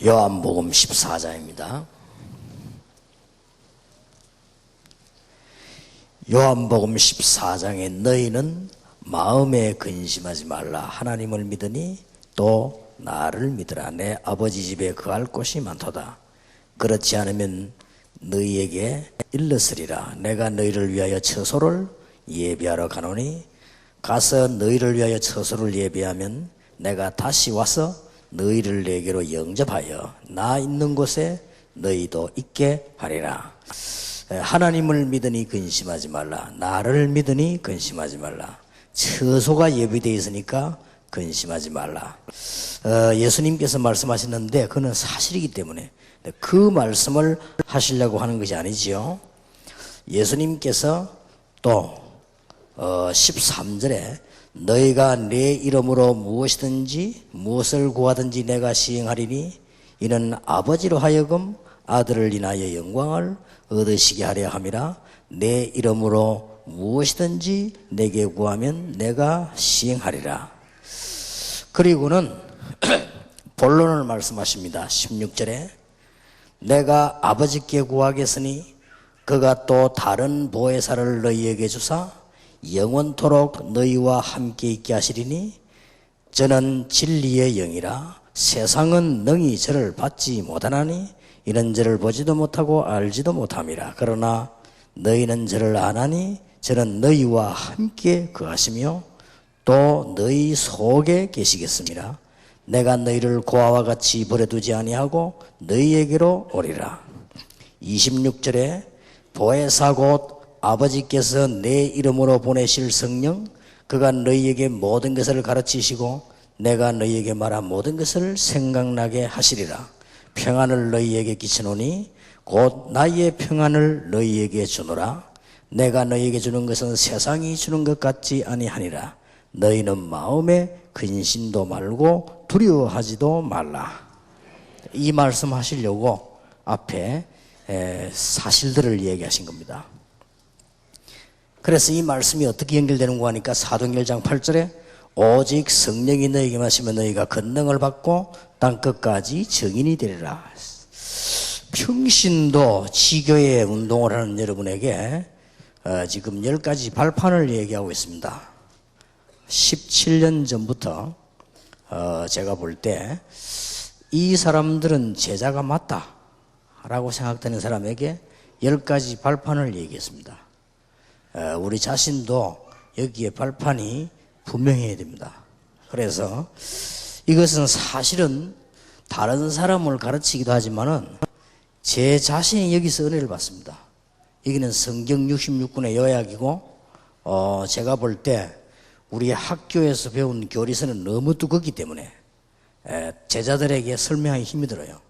요한복음 14장입니다. 요한복음 14장에 너희는 마음에 근심하지 말라. 하나님을 믿으니 또 나를 믿으라. 내 아버지 집에 거할 곳이 많도다. 그렇지 않으면 너희에게 일렀으리라. 내가 너희를 위하여 처소를 예비하러 가노니 가서 너희를 위하여 처소를 예비하면 내가 다시 와서 너희를 내게로 영접하여 나 있는 곳에 너희도 있게 하리라. 하나님을 믿으니 근심하지 말라. 나를 믿으니 근심하지 말라. 처소가 예비되어 있으니까 근심하지 말라. 예수님께서 말씀하셨는데 그는 사실이기 때문에 그 말씀을 하시려고 하는 것이 아니지요. 예수님께서 또 13절에 너희가 내 이름으로 무엇이든지 무엇을 구하든지 내가 시행하리니 이는 아버지로 하여금 아들을 인하여 영광을 얻으시게 하려 함이라. 내 이름으로 무엇이든지 내게 구하면 내가 시행하리라. 그리고는 본론을 말씀하십니다. 16절에 내가 아버지께 구하겠으니 그가 또 다른 보혜사를 너희에게 주사 영원토록 너희와 함께 있게 하시리니 저는 진리의 영이라. 세상은 능히 저를 받지 못하나니 이는 저를 보지도 못하고 알지도 못함이라. 그러나 너희는 저를 아나니 저는 너희와 함께 거하시며 또 너희 속에 계시겠습니다. 내가 너희를 고아와 같이 버려두지 아니하고 너희에게로 오리라. 26절에 보혜사 곧 아버지께서 내 이름으로 보내실 성령 그가 너희에게 모든 것을 가르치시고 내가 너희에게 말한 모든 것을 생각나게 하시리라. 평안을 너희에게 끼치노니 곧 나의 평안을 너희에게 주노라. 내가 너희에게 주는 것은 세상이 주는 것 같지 아니하니라. 너희는 마음에 근심도 말고 두려워하지도 말라. 이 말씀 하시려고 앞에 사실들을 얘기하신 겁니다. 그래서 이 말씀이 어떻게 연결되는가 하니까 사도행전 1장 8절에 오직 성령이 너희에게 마시면 너희가 권능을 받고 땅끝까지 증인이 되리라. 평신도 지교의 운동을 하는 여러분에게 지금 10가지 발판을 얘기하고 있습니다. 17년 전부터 제가 볼 때 이 사람들은 제자가 맞다 라고 생각되는 사람에게 10가지 발판을 얘기했습니다. 우리 자신도 여기에 발판이 분명해야 됩니다. 그래서 이것은 사실은 다른 사람을 가르치기도 하지만은 제 자신이 여기서 은혜를 받습니다. 여기는 성경 66권의 요약이고 제가 볼 때 우리 학교에서 배운 교리서는 너무 두껍기 때문에 제자들에게 설명하기 힘이 들어요.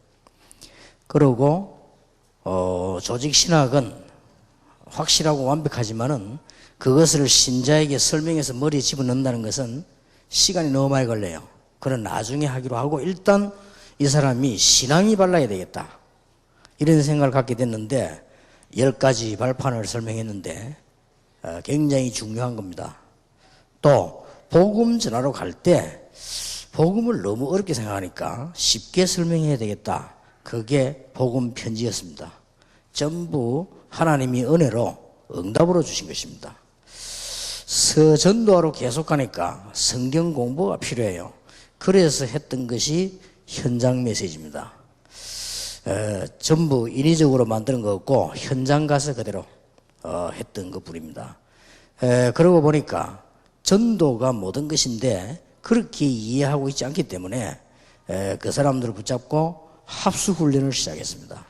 그리고 조직신학은 확실하고 완벽하지만은 그것을 신자에게 설명해서 머리에 집어넣는다는 것은 시간이 너무 많이 걸려요. 그건 나중에 하기로 하고 일단 이 사람이 신앙이 발라야 되겠다 이런 생각을 갖게 됐는데 10가지 발판을 설명했는데 굉장히 중요한 겁니다. 또 복음 전하러 갈 때 복음을 너무 어렵게 생각하니까 쉽게 설명해야 되겠다. 그게 복음 편지였습니다. 전부 하나님이 은혜로 응답으로 주신 것입니다. 서전도하러 계속 가니까 성경 공부가 필요해요. 그래서 했던 것이 현장 메시지입니다. 전부 인위적으로 만드는 거 없고 현장 가서 그대로 했던 것뿐입니다. 그러고 보니까 전도가 모든 것인데 그렇게 이해하고 있지 않기 때문에 그 사람들을 붙잡고 합수훈련을 시작했습니다.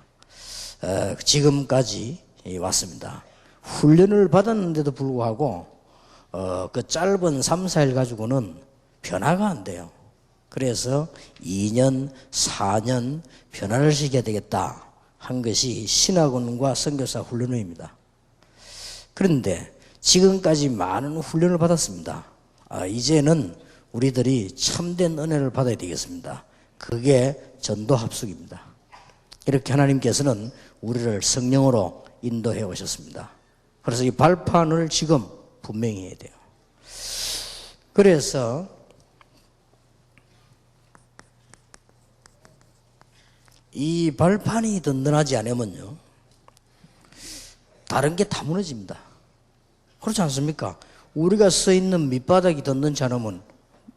지금까지 왔습니다. 훈련을 받았는데도 불구하고 그 짧은 3, 4일 가지고는 변화가 안 돼요. 그래서 2년, 4년 변화를 시켜야 되겠다 한 것이 신학원과 선교사 훈련회입니다. 그런데 지금까지 많은 훈련을 받았습니다. 이제는 우리들이 참된 은혜를 받아야 되겠습니다. 그게 전도 합숙입니다. 이렇게 하나님께서는 우리를 성령으로 인도해 오셨습니다. 그래서 이 발판을 지금 분명히 해야 돼요. 그래서 이 발판이 든든하지 않으면요, 다른 게 다 무너집니다. 그렇지 않습니까? 우리가 서 있는 밑바닥이 든든치 않으면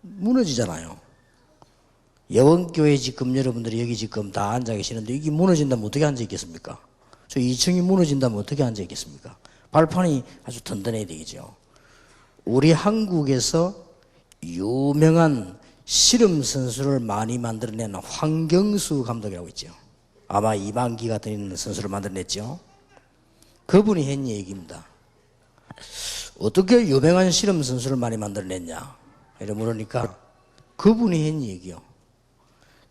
무너지잖아요. 여원교회 지금 여러분들이 여기 지금 다 앉아 계시는데 이게 무너진다면 어떻게 앉아 있겠습니까? 저 2층이 무너진다면 어떻게 앉아 있겠습니까? 발판이 아주 든든해야 되겠죠. 우리 한국에서 유명한 씨름 선수를 많이 만들어낸 황경수 감독이라고 있죠. 아마 이만기 같은 선수를 만들어냈죠. 그분이 한 얘기입니다. 어떻게 유명한 씨름 선수를 많이 만들어냈냐 이래 물으니까 그분이 한 얘기요.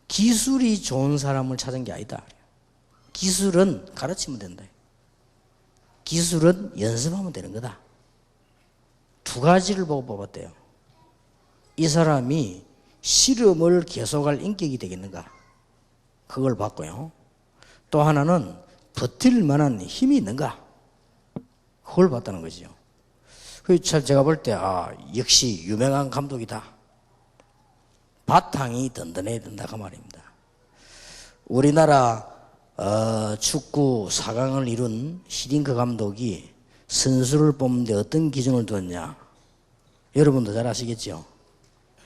기술이 좋은 사람을 찾은 게 아니다. 기술은 가르치면 된다. 기술은 연습하면 되는 거다. 두 가지를 보고 뽑았대요. 이 사람이 씨름을 계속할 인격이 되겠는가? 그걸 봤고요. 또 하나는 버틸 만한 힘이 있는가? 그걸 봤다는 거죠. 그래서 제가 볼 때 역시 유명한 감독이다. 바탕이 든든해야 된다 그 말입니다. 우리나라 축구 4강을 이룬 히딩크 감독이 선수를 뽑는데 어떤 기준을 두었냐? 여러분도 잘 아시겠죠?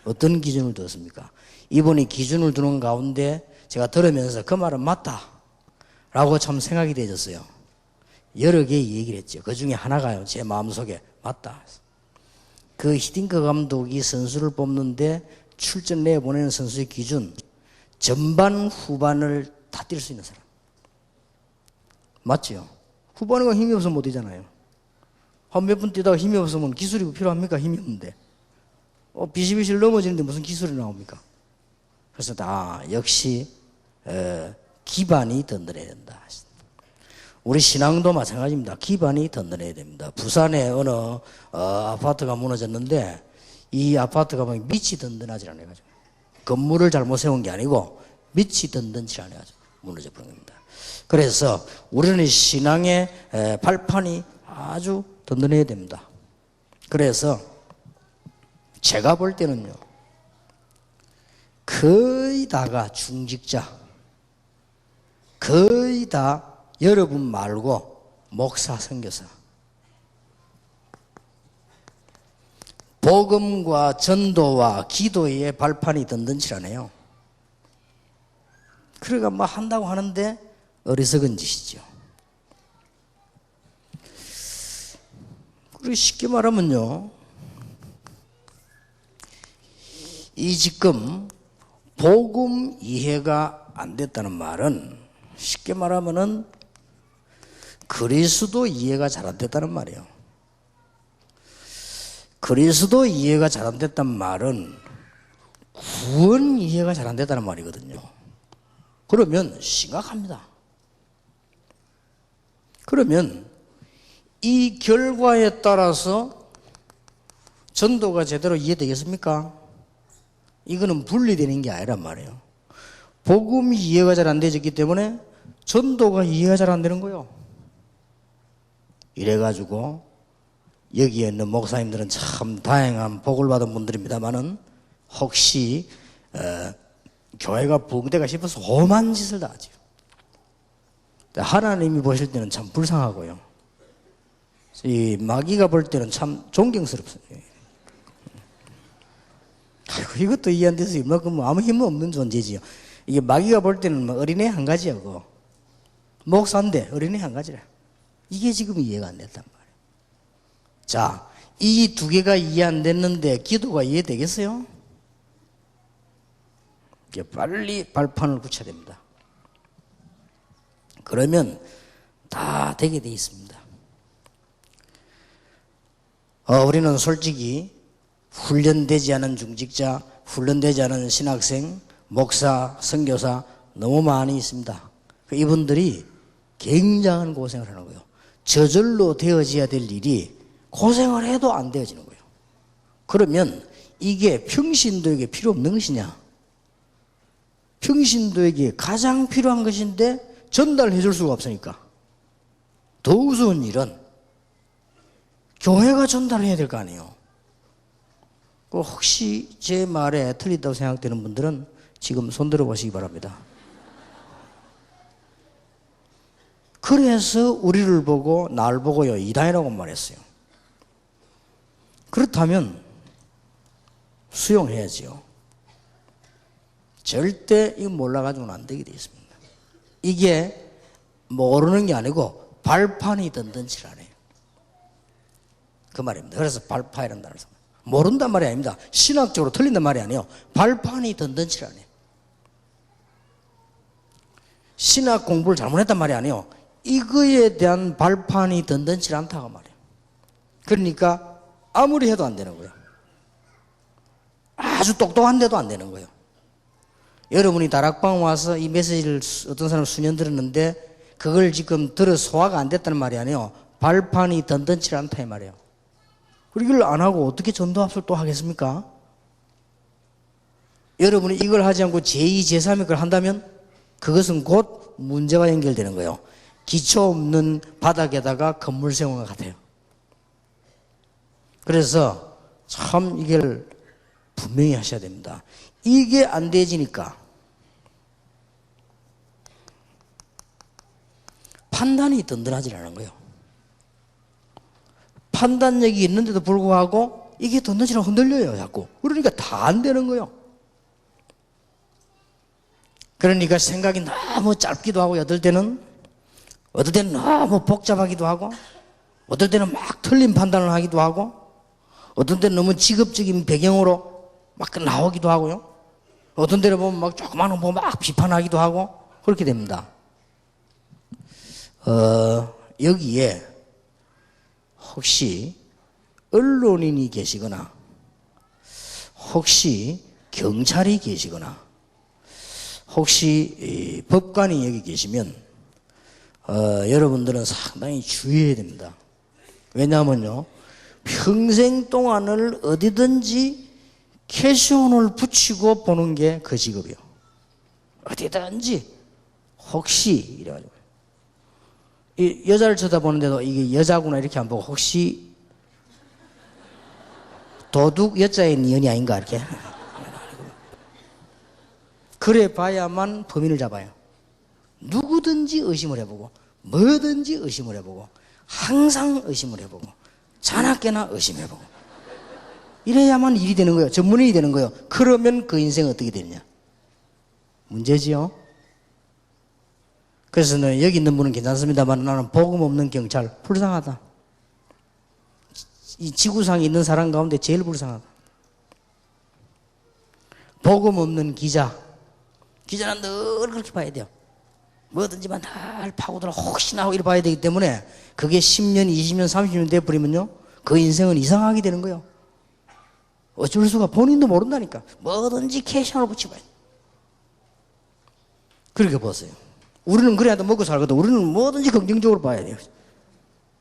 어떤 기준을 두었습니까? 이분이 기준을 두는 가운데 제가 들으면서 그 말은 맞다 라고 참 생각이 되었어요. 여러 개 얘기를 했죠. 그 중에 하나가요, 제 마음속에 맞다. 그 히딩크 감독이 선수를 뽑는데 출전 내보내는 선수의 기준, 전반 후반을 다 뛸 수 있는 사람. 맞죠? 후반에가 힘이 없으면 못 뛰잖아요. 한 몇 분 뛰다가 힘이 없으면 기술이 필요합니까? 힘이 없는데. 비실비실 넘어지는데 무슨 기술이 나옵니까? 그래서 역시 기반이 든든해야 된다. 우리 신앙도 마찬가지입니다. 기반이 든든해야 됩니다. 부산에 어느 아파트가 무너졌는데 이 아파트가 밑이 든든하지 않아가지고 건물을 잘못 세운 게 아니고 밑이 든든치 않아가지고 무너져 버린 겁니다. 그래서 우리는 신앙의 발판이 아주 든든해야 됩니다. 그래서 제가 볼 때는요, 거의 다가 중직자, 거의 다 여러분 말고 목사, 선교사, 복음과 전도와 기도의 발판이 든든치 않아요. 그러니까 뭐 한다고 하는데 어리석은 짓이죠. 그리고 쉽게 말하면요, 이 지금 복음 이해가 안 됐다는 말은 쉽게 말하면은 그리스도 이해가 잘 안 됐다는 말이에요. 그리스도 이해가 잘 안 됐단 말은 구원 이해가 잘 안 됐다는 말이거든요. 그러면 심각합니다. 그러면 이 결과에 따라서 전도가 제대로 이해되겠습니까? 이거는 분리되는 게 아니란 말이에요. 복음이 이해가 잘 안 되졌기 때문에 전도가 이해가 잘 안 되는 거예요. 이래가지고 여기에 있는 목사님들은 참 다양한 복을 받은 분들입니다만은 혹시 교회가 붕대가 싶어서 험한 짓을 다 하죠. 하나님이 보실 때는 참 불쌍하고요. 이 마귀가 볼 때는 참 존경스럽습니다. 아이고, 이것도 이해 안 돼서 이만큼 아무 힘 없는 존재지요. 이게 마귀가 볼 때는 어린애 한 가지하고 목사인데 어린애 한 가지라. 이게 지금 이해가 안 됐단 말이에요. 자, 이 두 개가 이해 안 됐는데 기도가 이해되겠어요? 이게 빨리 발판을 굳혀야 됩니다. 그러면 다 되게 돼 있습니다. 우리는 솔직히 훈련되지 않은 중직자, 훈련되지 않은 신학생, 목사, 선교사 너무 많이 있습니다. 이분들이 굉장한 고생을 하는 거예요. 저절로 되어져야 될 일이 고생을 해도 안 되어지는 거예요. 그러면 이게 평신도에게 필요 없는 것이냐? 평신도에게 가장 필요한 것인데 전달해 줄 수가 없으니까 더 우스운 일은 교회가 전달해야 될 거 아니에요. 혹시 제 말에 틀리다고 생각되는 분들은 지금 손들어 보시기 바랍니다. 그래서 우리를 보고 날 보고요 이단이라고 말했어요. 그렇다면 수용해야지요. 절대 이거 몰라가지고는 안 되게 되어 있습니다. 이게 모르는 게 아니고 발판이 든든치라네요. 그 말입니다. 그래서 발파이라는 단어를 씁니다. 모른단 말이 아닙니다. 신학적으로 틀린단 말이 아니에요. 발판이 든든치라네요. 신학 공부를 잘못했단 말이 아니에요. 이거에 대한 발판이 든든치 않다고 말이에요. 그러니까 아무리 해도 안 되는 거예요. 아주 똑똑한데도 안 되는 거예요. 여러분이 다락방 와서 이 메시지를 어떤 사람 수년 들었는데 그걸 지금 들어 소화가 안 됐다는 말이 아니에요. 발판이 든든치 않다 이 말이에요. 그리고 이걸 안 하고 어떻게 전도합수를 또 하겠습니까? 여러분이 이걸 하지 않고 제2, 제3의 걸 한다면 그것은 곧 문제와 연결되는 거예요. 기초 없는 바닥에다가 건물 세운 것 같아요. 그래서 참 이걸 분명히 하셔야 됩니다. 이게 안 되지니까 판단이 든든하지 않은 거예요. 판단력이 있는데도 불구하고 이게 든든치랑 흔들려요 자꾸. 그러니까 다 안 되는 거예요. 그러니까 생각이 너무 짧기도 하고 어떨 때는 너무 복잡하기도 하고 어떨 때는 막 틀린 판단을 하기도 하고 어떤 때는 너무 직업적인 배경으로 막 나오기도 하고요. 어떤 때는 보면 막 조그마한 거 보면 막 비판하기도 하고 그렇게 됩니다. 여기에 혹시 언론인이 계시거나 혹시 경찰이 계시거나 혹시 법관이 여기 계시면 여러분들은 상당히 주의해야 됩니다. 왜냐하면요 평생 동안을 어디든지 캐시온을 붙이고 보는 게 그 직업이요. 어디든지 혹시 이래가지고 이 여자를 쳐다보는데도 이게 여자구나 이렇게 안 보고 혹시 도둑 여자의 니은이 아닌가 이렇게 그래 봐야만 범인을 잡아요. 누구든지 의심을 해보고 뭐든지 의심을 해보고 항상 의심을 해보고 자나깨나 의심해보고 이래야만 일이 되는 거예요. 전문인이 되는 거예요. 그러면 그 인생 어떻게 되느냐 문제지요. 그래서 여기 있는 분은 괜찮습니다만 나는 복음 없는 경찰 불쌍하다. 이 지구상에 있는 사람 가운데 제일 불쌍하다. 복음 없는 기자는 늘 그렇게 봐야 돼요. 뭐든지만 늘 파고들어 혹시나 하고 이렇게 봐야 되기 때문에 그게 10년, 20년, 30년 돼버리면요 그 인생은 이상하게 되는 거예요. 어쩔 수가 본인도 모른다니까. 뭐든지 캐시온을 붙이고 봐요. 그렇게 보세요. 우리는 그래야도 먹고 살거든. 우리는 뭐든지 긍정적으로 봐야 돼요.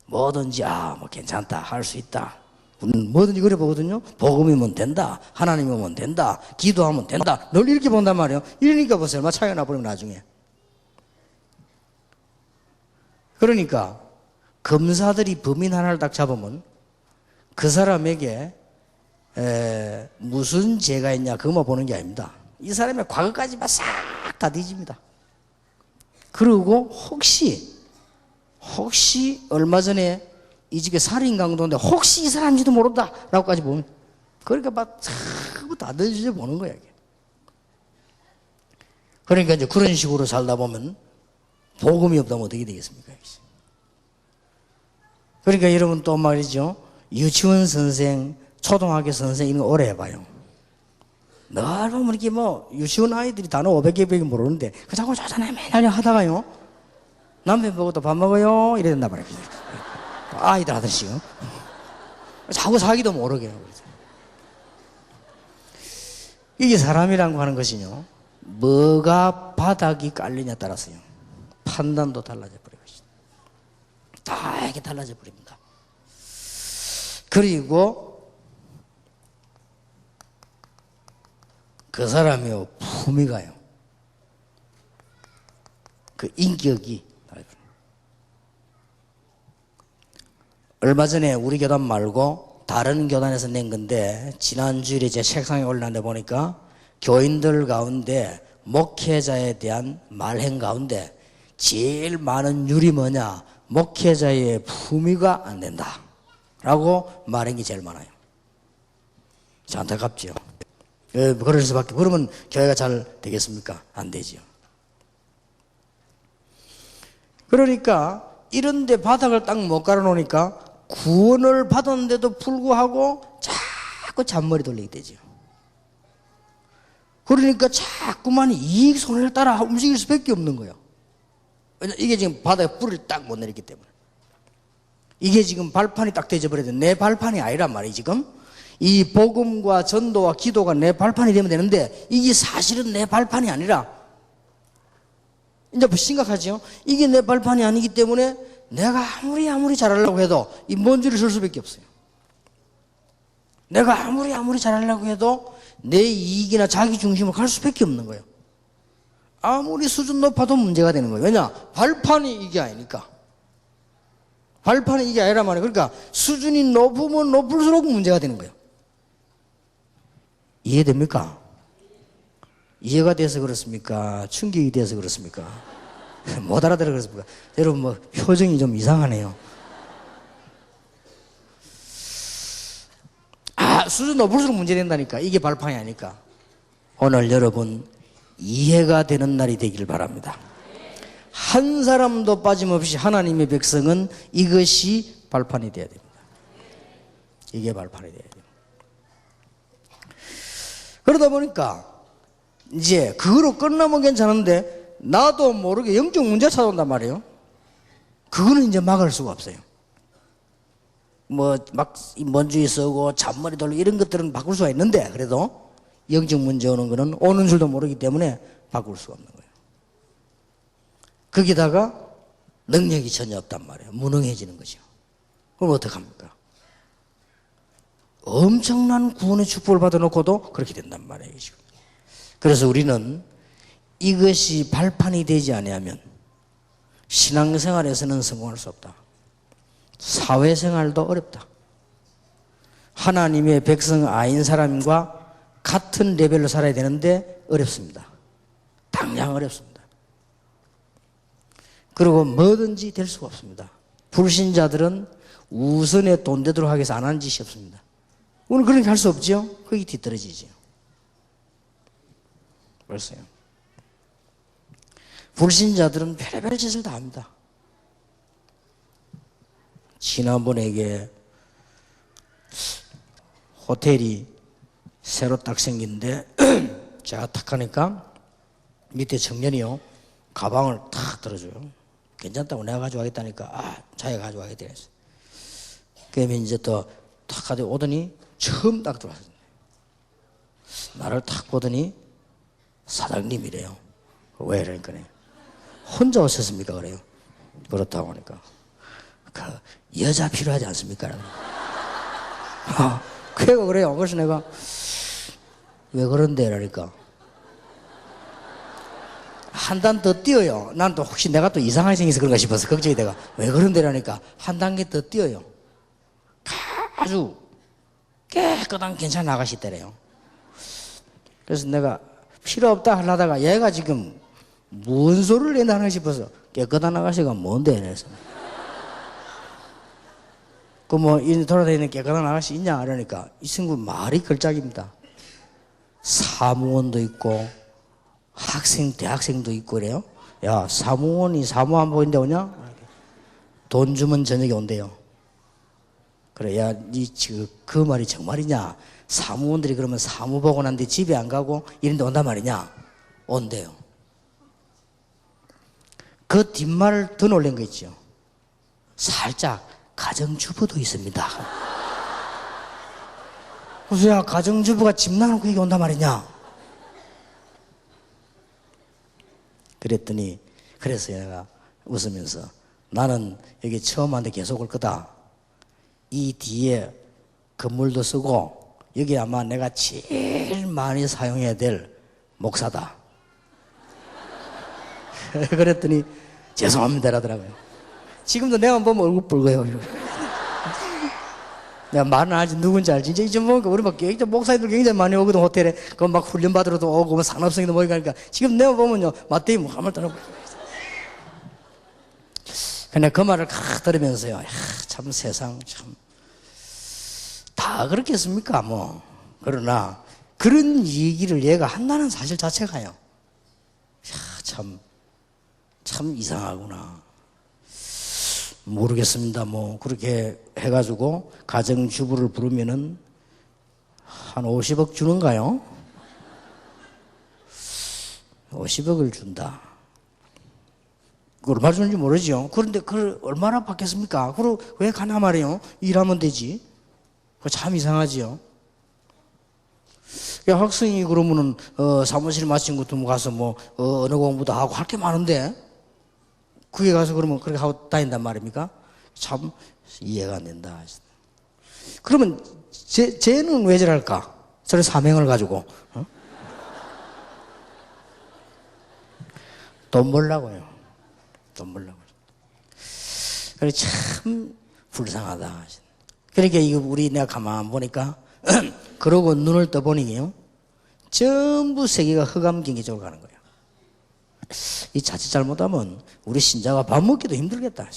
뭐든지 뭐 괜찮다 할 수 있다. 우리는 뭐든지 그래 보거든요. 복음이면 된다. 하나님이면 된다. 기도하면 된다. 늘 이렇게 본단 말이에요. 이러니까 보세요. 얼마 차이가 나버리면 나중에. 그러니까 검사들이 범인 하나를 딱 잡으면 그 사람에게 무슨 죄가 있냐 그것만 보는 게 아닙니다. 이 사람의 과거까지만 싹 다 뒤집니다. 그리고 혹시 얼마 전에 이 집에 살인 강도인데 혹시 이 사람인지도 모른다 라고까지 보면 그러니까 막 전부 다 뒤집어 보는 거야 이게. 그러니까 이제 그런 식으로 살다 보면 복음이 없다면 어떻게 되겠습니까? 그러니까 여러분 또 말이죠. 유치원 선생, 초등학교 선생 이런 거 오래 해봐요. 늘 보면 이렇게 유치원 아이들이 단어 500개 모르는데 그 자꾸 자잖아요. 맨날 하다가요. 남편 보고 또 밥 먹어요. 이래 된다 말이에요. 아이들 하듯이. 자꾸 사기도 모르게. 이게 사람이라는 거 하는 것이요. 뭐가 바닥이 깔리냐에 따라서요. 판단도 달라져 버리고 다 이렇게 달라져 버립니다. 그리고 그 사람이요 품위가요. 그 인격이 얼마 전에 우리 교단 말고 다른 교단에서 낸 건데 지난주일에 제 책상에 올랐는데 보니까 교인들 가운데 목회자에 대한 말행 가운데 제일 많은 율이 뭐냐? 목회자의 품위가 안 된다 라고 말한 게 제일 많아요. 안타깝죠. 그럴 수밖에. 그러면 교회가 잘 되겠습니까? 안 되지요. 그러니까 이런데 바닥을 딱 못 깔아놓으니까 구원을 받았는데도 불구하고 자꾸 잔머리 돌리게 되죠. 그러니까 자꾸만 이익 손해를 따라 움직일 수밖에 없는 거예요. 이게 지금 바닥에 뿌리를 딱 못 내렸기 때문에. 이게 지금 발판이 딱 되져버려야 내 발판이 아니란 말이에요. 지금 이 복음과 전도와 기도가 내 발판이 되면 되는데 이게 사실은 내 발판이 아니라, 이제 심각하죠. 이게 내 발판이 아니기 때문에 내가 아무리 잘하려고 해도 이 먼 줄을 설 수밖에 없어요. 내가 아무리 잘하려고 해도 내 이익이나 자기 중심으로 갈 수밖에 없는 거예요. 아무리 수준 높아도 문제가 되는 거예요. 왜냐? 발판이 이게 아니니까. 발판이 이게 아니란 말이에요. 그러니까 수준이 높으면 높을수록 문제가 되는 거예요. 이해됩니까? 이해가 돼서 그렇습니까? 충격이 돼서 그렇습니까? 못 알아들어 그렇습니까? 여러분 뭐 표정이 좀 이상하네요. 수준 높을수록 문제 된다니까. 이게 발판이 아니까. 오늘 여러분 이해가 되는 날이 되길 바랍니다. 한 사람도 빠짐없이 하나님의 백성은 이것이 발판이 돼야 됩니다. 이게 발판이 돼야 돼요. 그러다 보니까 이제 그거로 끝나면 괜찮은데 나도 모르게 영적 문제가 찾아온단 말이에요. 그거는 이제 막을 수가 없어요. 뭐 막 먼지에 쏘고 잔머리 돌리고 이런 것들은 바꿀 수가 있는데, 그래도 영적 문제 오는 거는 오는 줄도 모르기 때문에 바꿀 수가 없는 거예요. 거기다가 능력이 전혀 없단 말이에요. 무능해지는 거죠. 그럼 어떡합니까? 엄청난 구원의 축복을 받아놓고도 그렇게 된단 말이에요. 지금. 그래서 우리는 이것이 발판이 되지 아니하면 신앙생활에서는 성공할 수 없다. 사회생활도 어렵다. 하나님의 백성 아닌 사람과 같은 레벨로 살아야 되는데 어렵습니다. 당장 어렵습니다. 그리고 뭐든지 될 수가 없습니다. 불신자들은 우선에 돈 되도록 하기 위해서 안 하는 짓이 없습니다. 오늘 그렇게 할 수 없죠? 거기 뒤떨어지죠. 벌써요. 불신자들은 별의별 짓을 다 합니다. 지난번에 이게 호텔이 새로 딱 생긴데 제가 탁 하니까 밑에 청년이요 가방을 탁 들어줘요. 괜찮다고 내가 가져가겠다니까 자기가 가져가겠다 했어. 그러면 이제 또 탁 가지고 오더니 처음 딱 들어왔어요. 나를 탁 보더니 사장님이래요. 왜 이러니까 혼자 오셨습니까? 그래요. 그렇다고 하니까 그 여자 필요하지 않습니까? 그래가 그래요. 그래서 내가 왜 그런데? 이러니까 한 단 더 뛰어요. 난 또 혹시 내가 또 이상하게 생겨서 그런가 싶어서 걱정이 돼가 왜 그런데? 이러니까 한 단계 더 뛰어요. 아주 깨끗한 괜찮은 아가씨 때래요. 그래서 내가 필요 없다 하려다가 얘가 지금 뭔 소리를 내나 싶어서 깨끗한 아가씨가 뭔데? 이래서 그 뭐 이 돌아다니는 깨끗한 아가씨 있냐? 이러니까 이 친구 말이 걸작입니다. 사무원도 있고 대학생도 있고 그래요. 야, 사무원이 사무 안 보이는데 오냐? 돈 주면 저녁에 온대요. 그래, 야, 그 말이 정말이냐? 사무원들이 그러면 사무 보고 난 뒤 집에 안 가고 이런데 온단 말이냐? 온대요. 그 뒷말을 더 놀란 거 있죠. 살짝 가정주부도 있습니다. 그래서 야, 가정주부가 집 나가놓고 여기 온단 말이냐? 그랬더니 그래서 내가 웃으면서 나는 여기 처음 왔는데 계속 올 거다. 이 뒤에 건물도 쓰고 여기 아마 내가 제일 많이 사용해야 될 목사다. 그랬더니 죄송합니다 라더라고요. 지금도 내가 보면 얼굴 붉어요. 내가 말은 알지 누군지 알지. 이제 보니까 우리 막 목사님들 굉장히 많이 오거든. 호텔에 그 막 훈련 받으러도 오고 뭐 산업성에도 모이고 하니까 지금 내가 보면요 마태이 뭐 한번 떠나고 근데 그 말을 칵 들으면서요. 야, 참 세상 참 다 그렇겠습니까 뭐. 그러나 그런 얘기를 얘가 한다는 사실 자체가요. 야, 참 이상하구나. 모르겠습니다. 뭐 그렇게 해가지고 가정주부를 부르면은 한 50억 주는가요? 50억을 준다. 얼마 주는지 모르죠. 그런데 그걸 얼마나 받겠습니까? 그리고 왜 가나 말이에요. 일하면 되지. 그거 참 이상하지요. 학생이 그러면은 사무실 마친 것도 뭐 가서 뭐 언어 공부도 하고 할 게 많은데 그게 가서 그러면 그렇게 하고 다닌단 말입니까? 참 이해가 안 된다. 그러면 쟤는 왜 저럴까? 저런 사명을 가지고 돈 벌라고요. 돈 벌라고. 그래 참 불쌍하다. 그러니까 이거 내가 가만 보니까 그러고 눈을 떠보니요 전부 세계가 흑암경제적으로 가는 거예요. 이 자칫 잘못하면 우리 신자가 밥 먹기도 힘들겠다.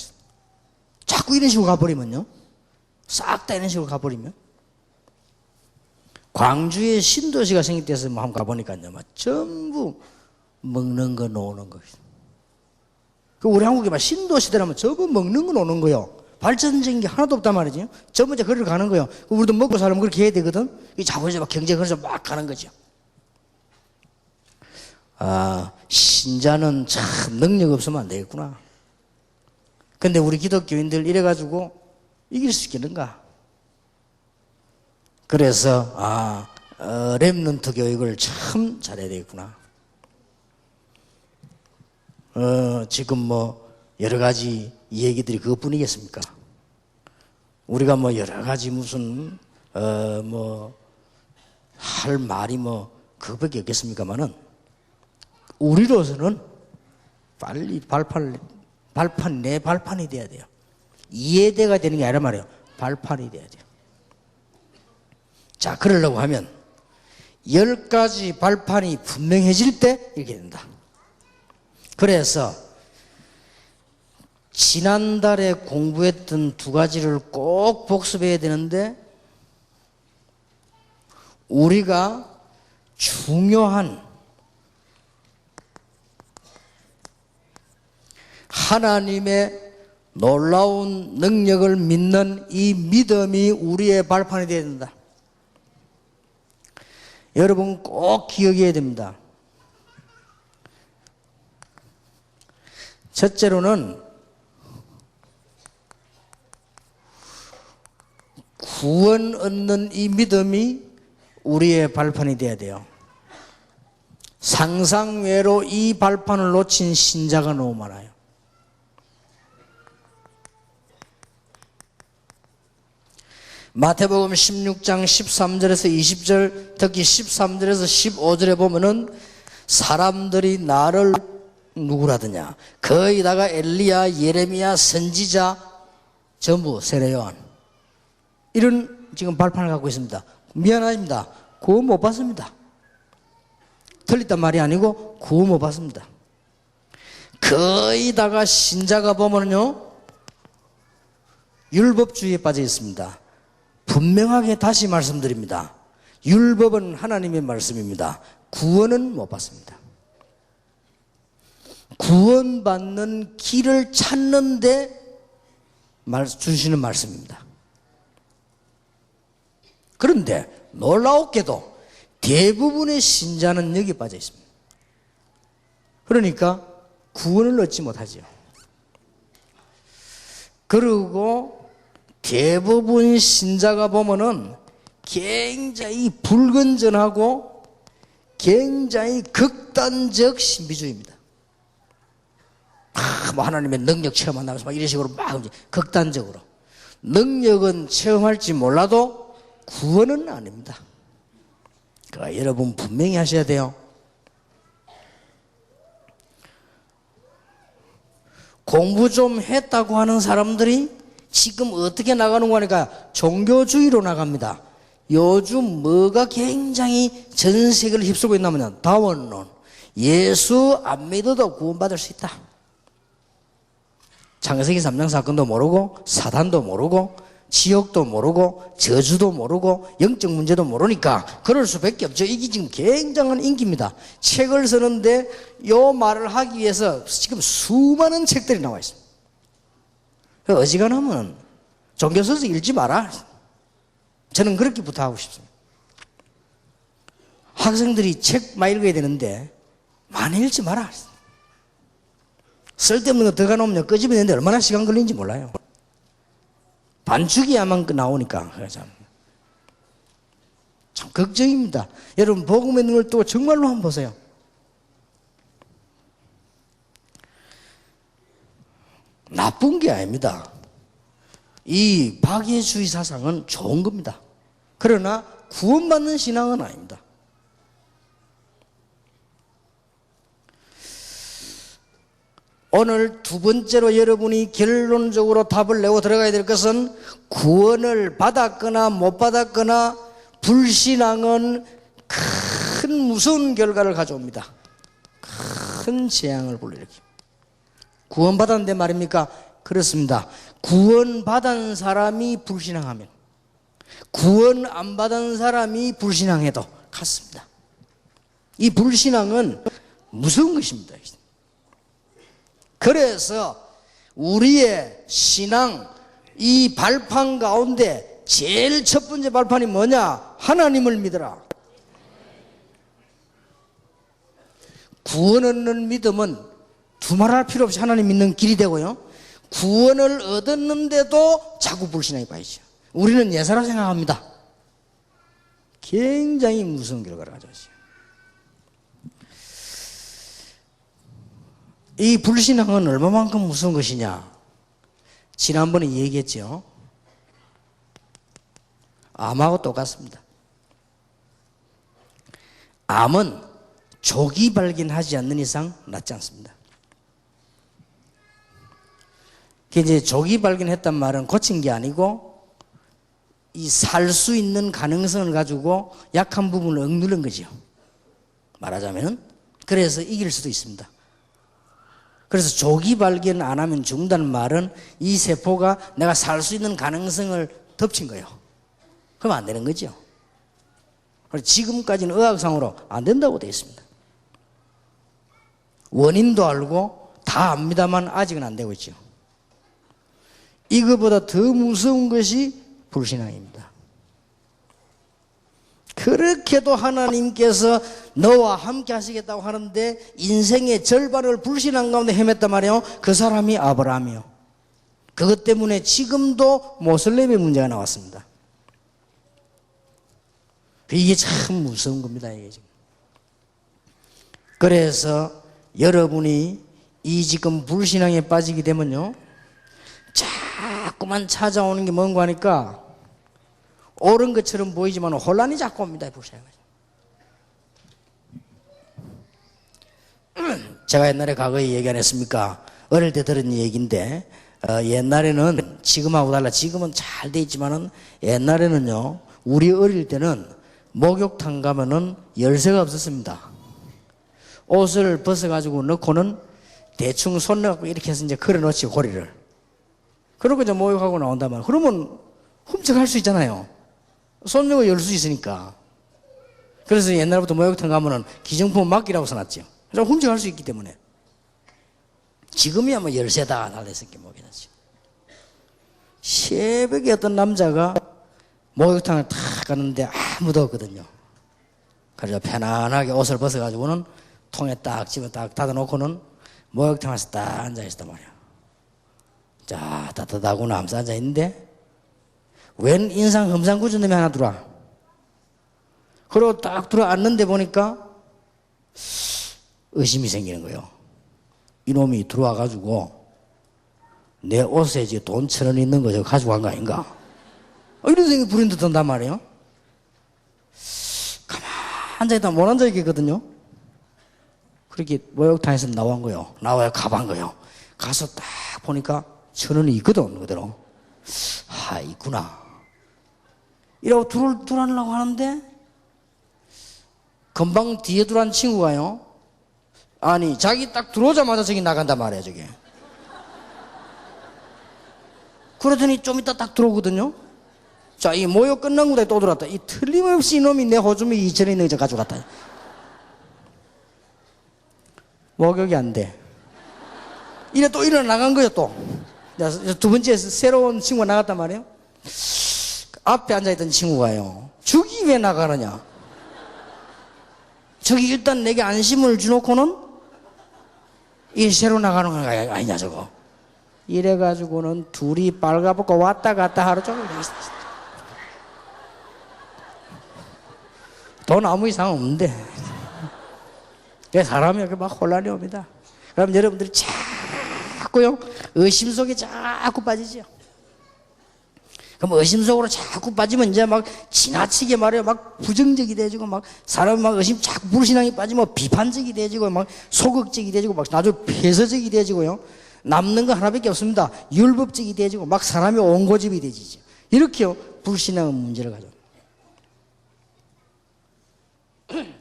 자꾸 이런 식으로 가버리면요, 싹 다 이런 식으로 가버리면, 광주에 신도시가 생겼대서 한번 가보니까요, 막 전부 먹는 거 노는 거. 우리 한국에 막 신도시대라면 전부 먹는 거 노는 거요. 발전적인 게 하나도 없단 말이죠. 전부 이제 거리를 가는 거예요. 우리도 먹고 살면 그렇게 해야 되거든. 이 자꾸 이제 막 경제 그래서 막 가는 거죠. 아, 신자는 참 능력 없으면 안 되겠구나. 근데 우리 기독교인들 이래가지고 이길 수 있겠는가? 그래서 렘넌트 교육을 참 잘해야 되겠구나. 지금 뭐 여러 가지 얘기들이 그것뿐이겠습니까? 우리가 뭐 여러 가지 무슨 뭐 할 말이 뭐 그것밖에 없겠습니까만은 우리로서는 빨리 내 발판이 돼야 돼요. 이해대가 되는 게 아니라 말이에요. 발판이 돼야 돼요. 자, 그러려고 하면 10가지 발판이 분명해질 때 이렇게 된다. 그래서 지난달에 공부했던 2가지를 꼭 복습해야 되는데 우리가 중요한 하나님의 놀라운 능력을 믿는 이 믿음이 우리의 발판이 되어야 된다. 여러분 꼭 기억해야 됩니다. 첫째로는 구원 얻는 이 믿음이 우리의 발판이 되어야 돼요. 상상외로 이 발판을 놓친 신자가 너무 많아요. 마태복음 16장 13절에서 20절, 특히 13절에서 15절에 보면은 사람들이 나를 누구라더냐, 거기다가 엘리야, 예레미야, 선지자 전부 세례 요한 이런 지금 발판을 갖고 있습니다. 미안합니다. 구원 못 받습니다. 틀렸단 말이 아니고 구원 못 받습니다. 거기다가 신자가 보면요 율법주의에 빠져 있습니다. 분명하게 다시 말씀드립니다. 율법은 하나님의 말씀입니다. 구원은 못 받습니다. 구원받는 길을 찾는데 주시는 말씀입니다. 그런데 놀라웠게도 대부분의 신자는 여기 빠져 있습니다. 그러니까 구원을 얻지 못하지요. 그리고 대부분 신자가 보면은 굉장히 불건전하고 굉장히 극단적 신비주의입니다. 뭐 하나님의 능력 체험한다면서 막 이런 식으로 막 극단적으로. 능력은 체험할지 몰라도 구원은 아닙니다. 그러니까 여러분 분명히 하셔야 돼요. 공부 좀 했다고 하는 사람들이 지금 어떻게 나가는 거니까 종교주의로 나갑니다. 요즘 뭐가 굉장히 전 세계를 휩쓸고 있냐면 다원론. 예수 안 믿어도 구원받을 수 있다. 창세기 3장 사건도 모르고 사단도 모르고 지옥도 모르고 저주도 모르고 영적 문제도 모르니까 그럴 수밖에 없죠. 이게 지금 굉장한 인기입니다. 책을 쓰는데 요 말을 하기 위해서 지금 수많은 책들이 나와 있습니다. 어지간하면 종교서적 읽지 마라. 저는 그렇게 부탁하고 싶습니다. 학생들이 책 많이 읽어야 되는데 많이 읽지 마라. 쓸데없는 거 들어가 놓으면 끄집어내는데 얼마나 시간 걸리는지 몰라요. 반죽이야만 나오니까. 참 걱정입니다. 여러분 복음의 눈을 또 정말로 한번 보세요. 나쁜 게 아닙니다. 이 박애주의 사상은 좋은 겁니다. 그러나 구원받는 신앙은 아닙니다. 오늘 두 번째로 여러분이 결론적으로 답을 내고 들어가야 될 것은 구원을 받았거나 못 받았거나 불신앙은 큰 무서운 결과를 가져옵니다. 큰 재앙을 불러일으킵니다. 구원받았는데 말입니까? 그렇습니다. 구원받은 사람이 불신앙하면 구원 안 받은 사람이 불신앙해도 같습니다. 이 불신앙은 무서운 것입니다. 그래서 우리의 신앙 이 발판 가운데 제일 첫 번째 발판이 뭐냐? 하나님을 믿어라. 구원 얻는 믿음은 두말할 필요 없이 하나님 믿는 길이 되고요. 구원을 얻었는데도 자꾸 불신앙에 빠지죠. 우리는 예사라 생각합니다. 굉장히 무서운 결과를 가져오죠. 이 불신앙은 얼마만큼 무서운 것이냐? 지난번에 얘기했죠. 암하고 똑같습니다. 암은 조기 발견하지 않는 이상 낫지 않습니다. 이제 조기 발견했단 말은 고친 게 아니고 이 살 수 있는 가능성을 가지고 약한 부분을 억누른 거죠. 말하자면 그래서 이길 수도 있습니다. 그래서 조기 발견 안 하면 죽는다는 말은 이 세포가 내가 살 수 있는 가능성을 덮친 거예요. 그럼 안 되는 거죠. 지금까지는 의학상으로 안 된다고 되어 있습니다. 원인도 알고 다 압니다만 아직은 안 되고 있죠. 이거보다 더 무서운 것이 불신앙입니다. 그렇게도 하나님께서 너와 함께 하시겠다고 하는데 인생의 절반을 불신앙 가운데 헤맸단 말이에요. 그 사람이 아브라함이요. 그것 때문에 지금도 모슬렘의 문제가 나왔습니다. 이게 참 무서운 겁니다. 이게 지금. 그래서 여러분이 이 지금 불신앙에 빠지게 되면요, 자꾸만 찾아오는 게 뭔가 하니까 옳은 것처럼 보이지만 혼란이 자꾸 옵니다. 제가 옛날에 과거에 얘기 안 했습니까? 어릴 때 들은 얘기인데 옛날에는 지금하고 달라. 지금은 잘 돼 있지만은 옛날에는요, 우리 어릴 때는 목욕탕 가면은 열쇠가 없었습니다. 옷을 벗어가지고 넣고는 대충 손 넣고 이렇게 해서 이제 걸어놓지, 고리를. 그러고 이제 목욕하고 나온단 말이에요. 그러면 훔쳐갈 수 있잖아요. 손 넣고 열 수 있으니까. 그래서 옛날부터 목욕탕 가면은 기정품 맡기라고 써놨죠. 그래서 훔쳐갈 수 있기 때문에. 지금이야 뭐 열쇠다 달랬을 게 뭐겠지. 새벽에 어떤 남자가 목욕탕을 탁 가는데 아무도 없거든요. 그래서 편안하게 옷을 벗어가지고는 통에 딱 집어 딱 닫아놓고는 목욕탕에서 딱 앉아있었단 말이야. 자, 따뜻하구나 하면서 앉아있는데 웬 인상 험상궂은 놈이 하나 들어와. 그리고 딱 들어앉는데 보니까 의심이 생기는 거예요. 이놈이 들어와가지고 내 옷에 이제 돈 1,000원 있는 거 저거 가지고 간 거 아닌가? 이런 생각이 불현듯 든단 말이에요. 가만 앉아있다 못 앉아있겠거든요. 그렇게 목욕탕에서 나온 거예요. 나와야 가방 거예요. 가서 딱 보니까 1,000원이 있거든, 그대로. 있구나. 이러고 들어가려고 하는데, 금방 뒤에 들어간 친구가요, 아니, 자기 딱 들어오자마자 저기 나간단 말이에요, 저기. 그러더니 좀 이따 딱 들어오거든요. 자, 이 모욕 끝난 곳에 또 들어왔다. 이 틀림없이 이놈이 내 호주머니 이전에 있는 거 가져갔다. 목욕이 안 돼. 이래 또 일어나 나간 거예요, 또. 두 번째 새로운 친구가 나갔단 말이에요. 앞에 앉아있던 친구가요. 저기 왜 나가느냐? 저기 일단 내게 안심을 주놓고는 이 새로 나가는 거 아니냐, 저거. 이래가지고는 둘이 빨가벗고 왔다 갔다 하루 종일 있었어요. 돈 아무 이상 없는데. 사람이 이렇게 막 혼란이 옵니다. 그럼 여러분들이 자꾸요, 의심 속에 자꾸 빠지죠. 그럼 의심 속으로 자꾸 빠지면 이제 막 지나치게 말해요. 막 부정적이 되지고, 막 사람이 막 의심 자꾸 불신앙이 빠지면 비판적이 되지고, 막 소극적이 되지고, 막 나중에 폐쇄적이 되지고요. 남는 거 하나밖에 없습니다. 율법적이 되지고, 막 사람이 온고집이 되지죠. 이렇게요, 불신앙은 문제를 가져요.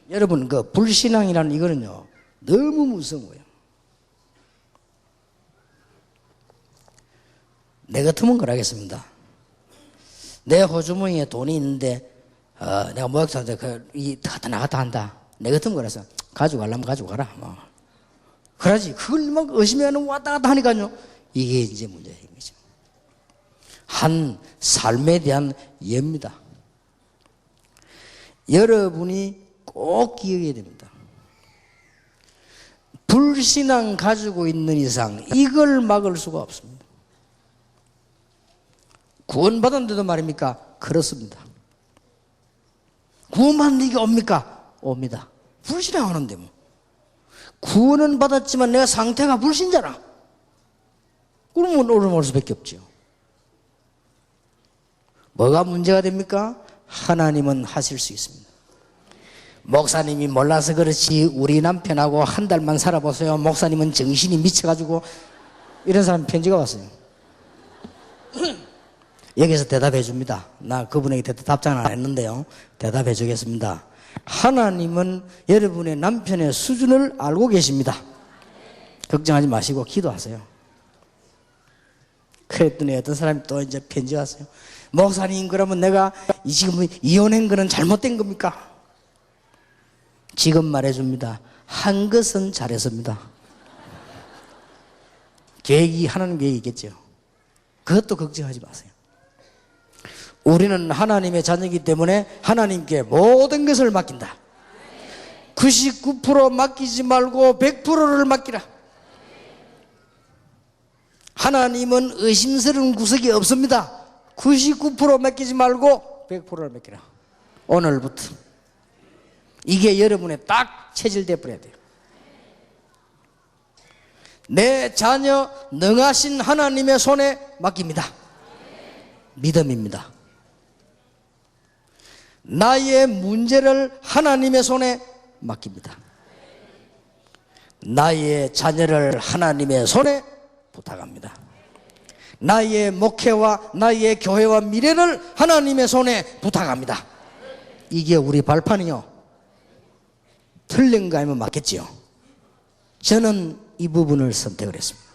여러분, 그 불신앙이라는 이거는요, 너무 무서워요. 내 같으면 그러겠습니다. 내 호주머니에 돈이 있는데, 내가 모욕사한테 이 갔다 나갔다 한다. 내 같으면 그래서 가져가려면 가져가라. 뭐. 그러지. 그걸 막 의심해하는 왔다 갔다 하니까요. 이게 이제 문제인 거죠. 한 삶에 대한 예입니다. 여러분이 꼭 기억해야 됩니다. 불신앙 가지고 있는 이상 이걸 막을 수가 없습니다. 구원받았는데도 말입니까? 그렇습니다. 구원받는 이게 옵니까? 옵니다. 불신앙하는데 뭐. 구원은 받았지만 내가 상태가 불신자라. 그러면 오르올 수밖에 없죠. 뭐가 문제가 됩니까? 하나님은 하실 수 있습니다. 목사님이 몰라서 그렇지 우리 남편하고 한 달만 살아보세요. 목사님은 정신이 미쳐가지고 이런 사람 편지가 왔어요. 여기서 대답해 줍니다. 나 그분에게 답장 안 했는데요. 대답해 주겠습니다. 하나님은 여러분의 남편의 수준을 알고 계십니다. 걱정하지 마시고 기도하세요. 그랬더니 어떤 사람이 또 이제 편지 왔어요. 목사님, 그러면 내가 지금 이혼한 거는 잘못된 겁니까? 지금 말해줍니다. 한 것은 잘했습니다. 하나님 계획이 있겠죠. 그것도 걱정하지 마세요. 우리는 하나님의 자녀이기 때문에 하나님께 모든 것을 맡긴다. 99% 맡기지 말고 100%를 맡기라. 하나님은 의심스러운 구석이 없습니다. 99% 맡기지 말고 100%를 맡기라. 오늘부터 이게 여러분의 딱 체질돼 버려야 돼요. 내 자녀 능하신 하나님의 손에 맡깁니다. 믿음입니다. 나의 문제를 하나님의 손에 맡깁니다. 나의 자녀를 하나님의 손에 부탁합니다. 나의 목회와 나의 교회와 미래를 하나님의 손에 부탁합니다. 이게 우리 발판이요. 틀린 거 아니면 맞겠지요. 저는 이 부분을 선택을 했습니다.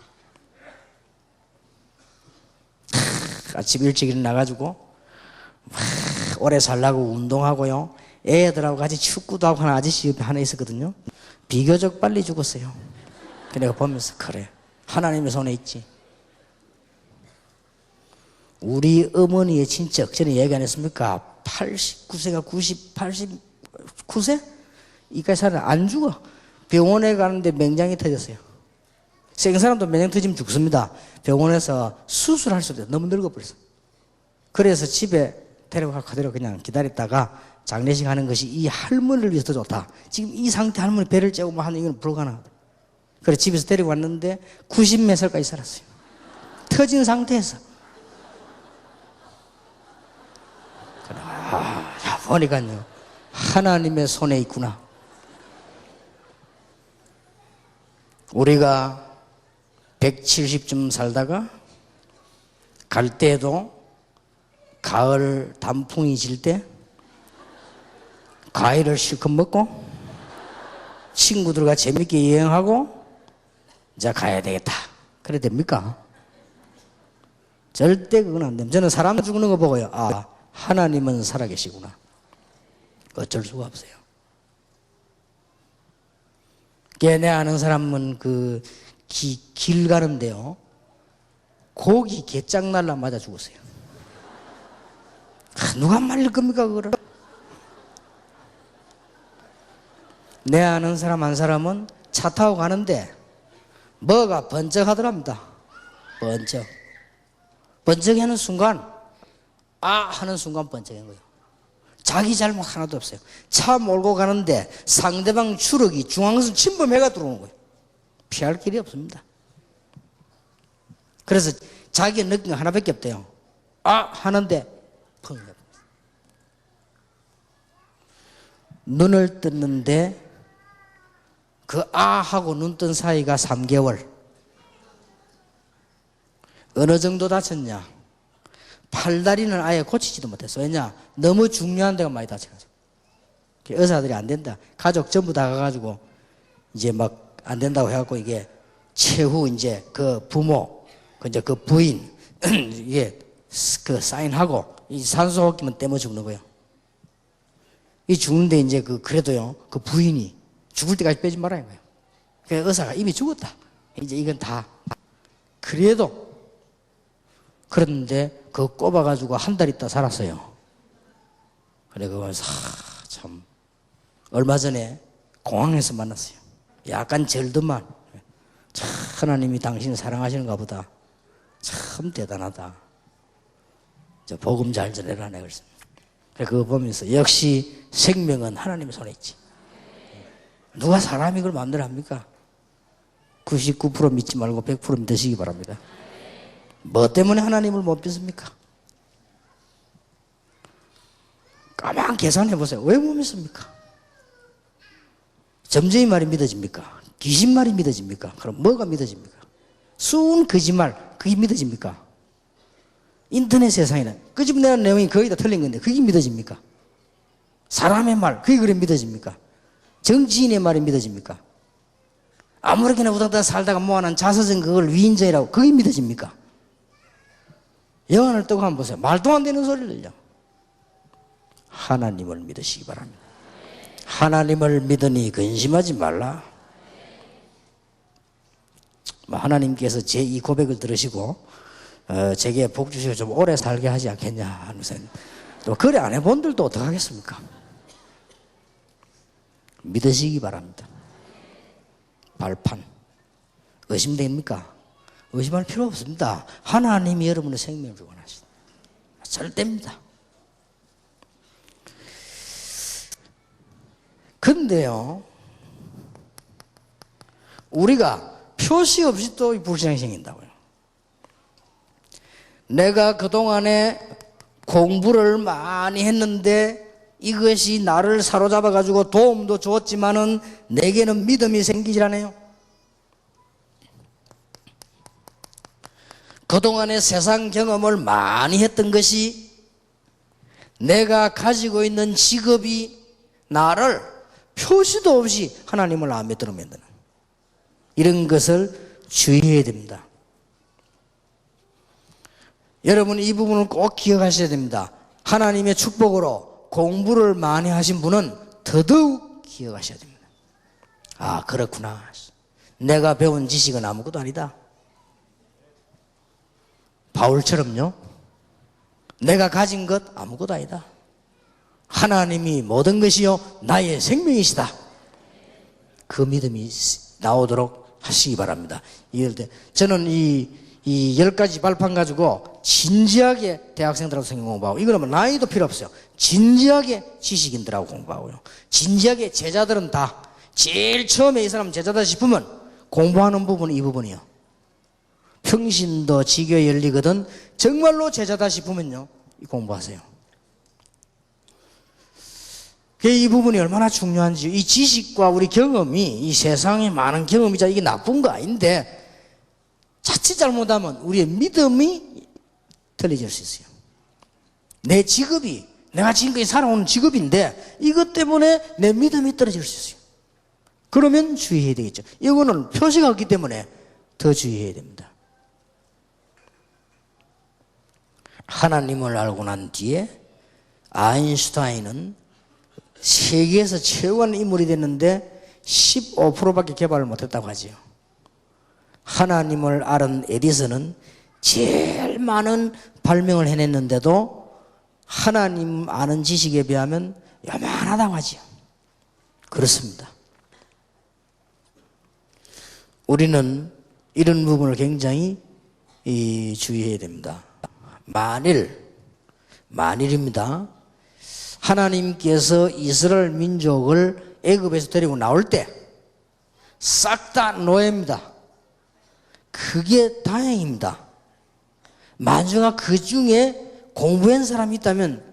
아침 일찍 일어나가지고 오래 살라고 운동하고요. 애들하고 같이 축구도 하고 하는 아저씨 옆에 하나 있었거든요. 비교적 빨리 죽었어요. 내가 보면서 그래, 하나님의 손에 있지. 우리 어머니의 친척, 저는 얘기 안 했습니까? 89세가 89세? 이까지 사람 안 죽어. 병원에 가는데 맹장이 터졌어요. 생사람도 맹장 터지면 죽습니다. 병원에서 수술할 수도 있어요. 너무 늙어버렸어. 그래서 집에 데려가 그대로 그냥 기다렸다가 장례식 하는 것이 이 할머니를 위해서 더 좋다. 지금 이 상태 할머니 배를 째고 하는 이건 불가능하다. 그래서 집에서 데리고 왔는데 90몇 살까지 살았어요. 터진 상태에서. 보니까요, 하나님의 손에 있구나. 우리가 170쯤 살다가 갈 때에도 가을 단풍이 질 때 과일을 실컷 먹고 친구들과 재밌게 여행하고 이제 가야 되겠다. 그래 됩니까? 절대 그건 안 됩니다. 저는 사람 죽는 거 보고요. 아, 하나님은 살아계시구나. 어쩔 수가 없어요. 내 아는 사람은 길 가는데요. 고기 개짱 날라 맞아 죽었어요. 누가 말릴 겁니까, 그거를? 내 아는 사람 한 사람은 차 타고 가는데 뭐가 번쩍하더랍니다. 번쩍하는 순간, 아 하는 순간 번쩍한 거예요. 자기 잘못 하나도 없어요. 차 몰고 가는데 상대방 추락이 중앙선 침범해가 들어오는 거예요. 피할 길이 없습니다. 그래서 자기가 느낀 거 하나밖에 없대요. 아 하는데 펑. 눈을 떴는데 그 아 하고 눈 뜬 사이가 3개월. 어느 정도 다쳤냐? 팔다리는 아예 고치지도 못했어. 왜냐? 너무 중요한 데가 많이 다쳐가지고. 의사들이 안 된다. 가족 전부 다 가가지고 이제 막 안 된다고 해갖고 이게 최후 이제 그 부모, 이제 그 부인 이게 그 사인하고 이 산소호흡기만 떼어 죽는 거예요. 이 죽는데 이제 그래도요 그 부인이 죽을 때까지 빼지 말아야 해요. 그 의사가 이미 죽었다. 이제 이건 다 그래도 그런데 그거 꼽아가지고 한 달 있다 살았어요. 그래 그거 참 얼마 전에 공항에서 만났어요. 약간 절드만 참 하나님이 당신을 사랑하시는가 보다. 참 대단하다. 저 복음 잘 전해라 내가 그랬습니다. 그거 보면서 역시 생명은 하나님의 손에 있지. 누가 사람이 그걸 마음대로 합니까? 99% 믿지 말고 100% 믿으시기 바랍니다. 뭐 때문에 하나님을 못 믿습니까? 가만 계산해 보세요. 왜 못 믿습니까? 점쟁이 말이 믿어집니까? 귀신 말이 믿어집니까? 그럼 뭐가 믿어집니까? 순 거짓말 그게 믿어집니까? 인터넷 세상에는 끄집어내는 내용이 거의 다 틀린 건데 그게 믿어집니까? 사람의 말 그게 그래 믿어집니까? 정치인의 말이 믿어집니까? 아무렇게나 우당탕 살다가 모아놓은 자서전 그걸 위인전이라고 그게 믿어집니까? 영안을 뜨고 한번 보세요. 말도 안 되는 소리를요. 하나님을 믿으시기 바랍니다. 하나님을 믿으니 근심하지 말라. 하나님께서 제 이 고백을 들으시고 제게 복 주시고 좀 오래 살게 하지 않겠냐 하면서 또 그래 안 해본 들도 어떡하겠습니까? 믿으시기 바랍니다. 발판 의심됩니까? 의심할 필요 없습니다. 하나님이 여러분의 생명을 주관하시다. 절대입니다. 근데요 우리가 표시 없이 또 불신앙이 생긴다고요. 내가 그동안에 공부를 많이 했는데 이것이 나를 사로잡아 가지고 도움도 줬지만은 내게는 믿음이 생기질 않아요. 그동안에 세상 경험을 많이 했던 것이 내가 가지고 있는 직업이 나를 표시도 없이 하나님을 안 믿도록 만드는 이런 것을 주의해야 됩니다. 여러분 이 부분을 꼭 기억하셔야 됩니다. 하나님의 축복으로 공부를 많이 하신 분은 더더욱 기억하셔야 됩니다. 아 그렇구나. 내가 배운 지식은 아무것도 아니다. 바울처럼요. 내가 가진 것 아무것도 아니다. 하나님이 모든 것이요 나의 생명이시다. 그 믿음이 나오도록 하시기 바랍니다. 이럴 때 저는 이 10가지 발판 가지고 진지하게 대학생들하고 성경 공부하고 이거는 나이도 필요 없어요. 진지하게 지식인들하고 공부하고요. 진지하게 제자들은 다 제일 처음에 이 사람 제자다 싶으면 공부하는 부분은 이 부분이요. 평신도 지교 열리거든 정말로 제자다 싶으면요 공부하세요. 이 부분이 얼마나 중요한지 이 지식과 우리 경험이 이 세상에 많은 경험이자 이게 나쁜 거 아닌데 자칫 잘못하면 우리의 믿음이 틀려질 수 있어요. 내 직업이 내가 지금까지 살아온 직업인데 이것 때문에 내 믿음이 떨어질 수 있어요. 그러면 주의해야 되겠죠. 이거는 표시가 없기 때문에 더 주의해야 됩니다. 하나님을 알고 난 뒤에 아인슈타인은 세계에서 최고한 인물이 됐는데 15%밖에 개발을 못했다고 하지요. 하나님을 알은 에디슨은 제일 많은 발명을 해냈는데도 하나님 아는 지식에 비하면 요만하다고 하지요. 그렇습니다. 우리는 이런 부분을 굉장히 주의해야 됩니다. 만일입니다. 하나님께서 이스라엘 민족을 애굽에서 데리고 나올 때 싹 다 노예입니다. 그게 다행입니다. 만약에 그 중에 공부한 사람이 있다면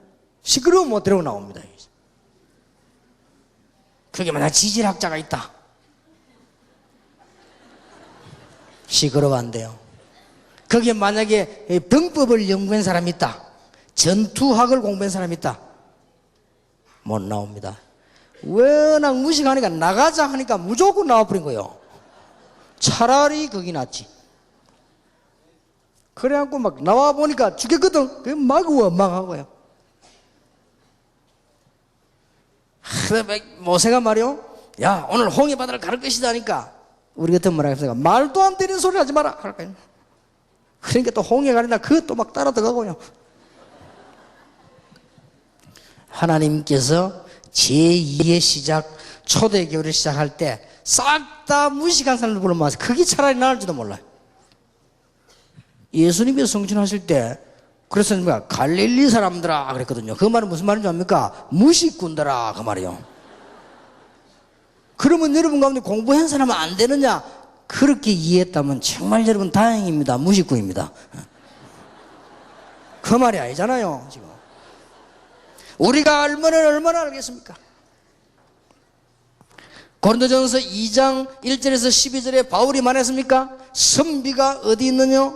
시끄러우면 못 데리고 나옵니다. 그게 만약 지질학자가 있다. 시끄러워 안 돼요. 거기에 만약에 병법을 연구한 사람이 있다. 전투학을 공부한 사람이 있다. 못 나옵니다. 워낙 무식하니까 나가자 하니까 무조건 나와버린 거예요. 차라리 거기 낫지. 그래갖고 막 나와보니까 죽겠거든. 그게 막 원망하고요. 모세가 말이요. 야, 오늘 홍해바다를 가를 것이다 하니까 우리 같은 뭐라 했어요. 말도 안 되는 소리 하지 마라. 그러니까 또 홍해 가린다. 그것도 막 따라 들어가고요. 하나님께서 제2의 시작, 초대교회를 시작할 때 싹 다 무식한 사람을 불러 모아서 그게 차라리 나을지도 몰라요. 예수님이 성춘하실 때 그래서 뭐야 갈릴리 사람들아 그랬거든요. 그 말은 무슨 말인지 압니까? 무식꾼들아 그 말이요. 그러면 여러분 가운데 공부한 사람은 안 되느냐? 그렇게 이해했다면 정말 여러분 다행입니다. 무식꾼입니다. 그 말이 아니잖아요. 지금 우리가 얼마나 알겠습니까? 고린도전서 2장 1절에서 12절에 바울이 말했습니까? 선비가 어디 있느냐?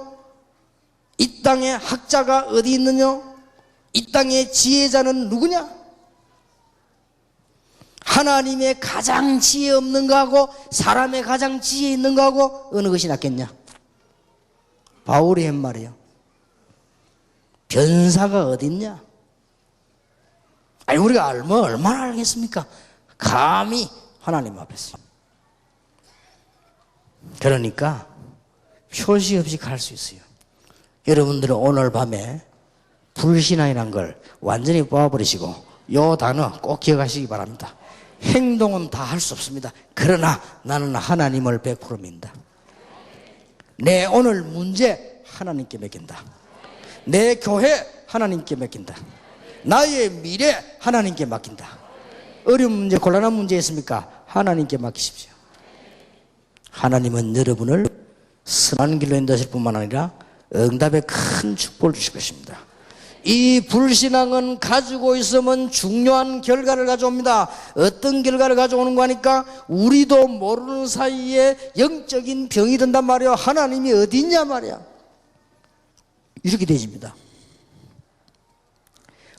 이 땅에 학자가 어디 있느냐? 이 땅의 지혜자는 누구냐? 하나님의 가장 지혜 없는 거하고 사람의 가장 지혜 있는 거하고 어느 것이 낫겠냐? 바울이 한 말이에요. 변사가 어디 있냐? 아니 우리가 얼마나 알겠습니까? 감히 하나님 앞에서. 그러니까 표시 없이 갈 수 있어요. 여러분들은 오늘 밤에 불신앙이란 걸 완전히 뽑아버리시고 요 단어 꼭 기억하시기 바랍니다. 행동은 다 할 수 없습니다. 그러나 나는 하나님을 100% 믿는다. 내 오늘 문제 하나님께 맡긴다. 내 교회 하나님께 맡긴다. 나의 미래 하나님께 맡긴다. 어려운 문제, 곤란한 문제 있습니까? 하나님께 맡기십시오. 하나님은 여러분을 선한 길로 인도하실 뿐만 아니라 응답의 큰 축복을 주실 것입니다. 이 불신앙은 가지고 있으면 중요한 결과를 가져옵니다. 어떤 결과를 가져오는 거니까 우리도 모르는 사이에 영적인 병이 든단 말이에요. 하나님이 어디 있냐 말이야. 이렇게 되집니다.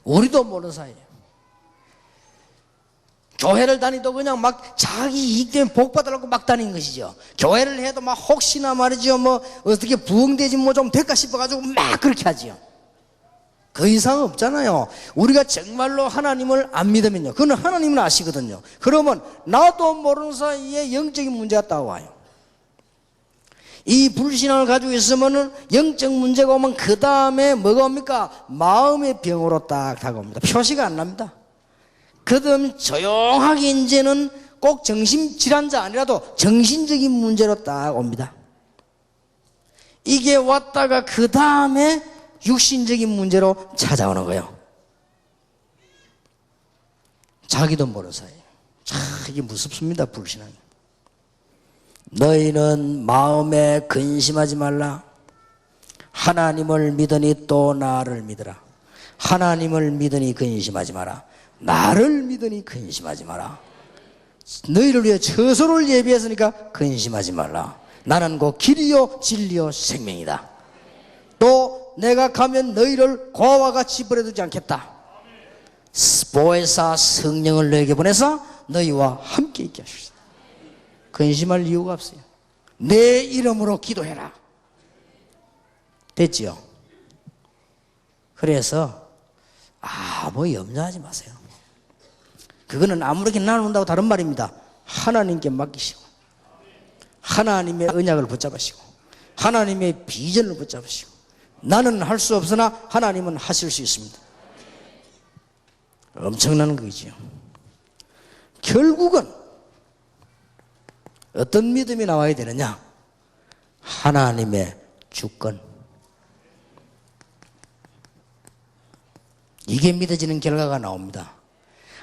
우리도 모르는 사이에 교회를 다니도 그냥 막 자기 이익 때문에 복 받으려고 막 다니는 것이죠. 교회를 해도 막 혹시나 말이죠. 뭐 어떻게 부흥되지 뭐 좀 될까 싶어가지고 막 그렇게 하지요. 그 이상 없잖아요. 우리가 정말로 하나님을 안 믿으면요. 그건 하나님은 아시거든요. 그러면 나도 모르는 사이에 영적인 문제가 따와요. 이 불신앙을 가지고 있으면은 영적 문제가 오면 그 다음에 뭐가 옵니까? 마음의 병으로 딱 다가옵니다. 표시가 안 납니다. 그 다음 조용하게 이제는 꼭 정신질환자 아니라도 정신적인 문제로 딱 옵니다. 이게 왔다가 그 다음에 육신적인 문제로 찾아오는 거예요. 자기도 모르는 사이에. 참 이게 무섭습니다. 불신앙이. 너희는 마음에 근심하지 말라. 하나님을 믿으니 또 나를 믿으라. 하나님을 믿으니 근심하지 마라. 나를 믿으니 근심하지 마라. 너희를 위해 처소를 예비했으니까 근심하지 말라. 나는 곧 길이요 진리요 생명이다. 또 내가 가면 너희를 고아와 같이 버려두지 않겠다. 보혜사 성령을 너에게 보내서 너희와 함께 있게 하시겠다. 근심할 이유가 없어요. 내 이름으로 기도해라. 됐지요? 그래서 뭐 염려하지 마세요. 그거는 아무렇게 나눈다고 다른 말입니다. 하나님께 맡기시고 하나님의 언약을 붙잡으시고 하나님의 비전을 붙잡으시고 나는 할 수 없으나 하나님은 하실 수 있습니다. 엄청난 거지요. 결국은 어떤 믿음이 나와야 되느냐? 하나님의 주권. 이게 믿어지는 결과가 나옵니다.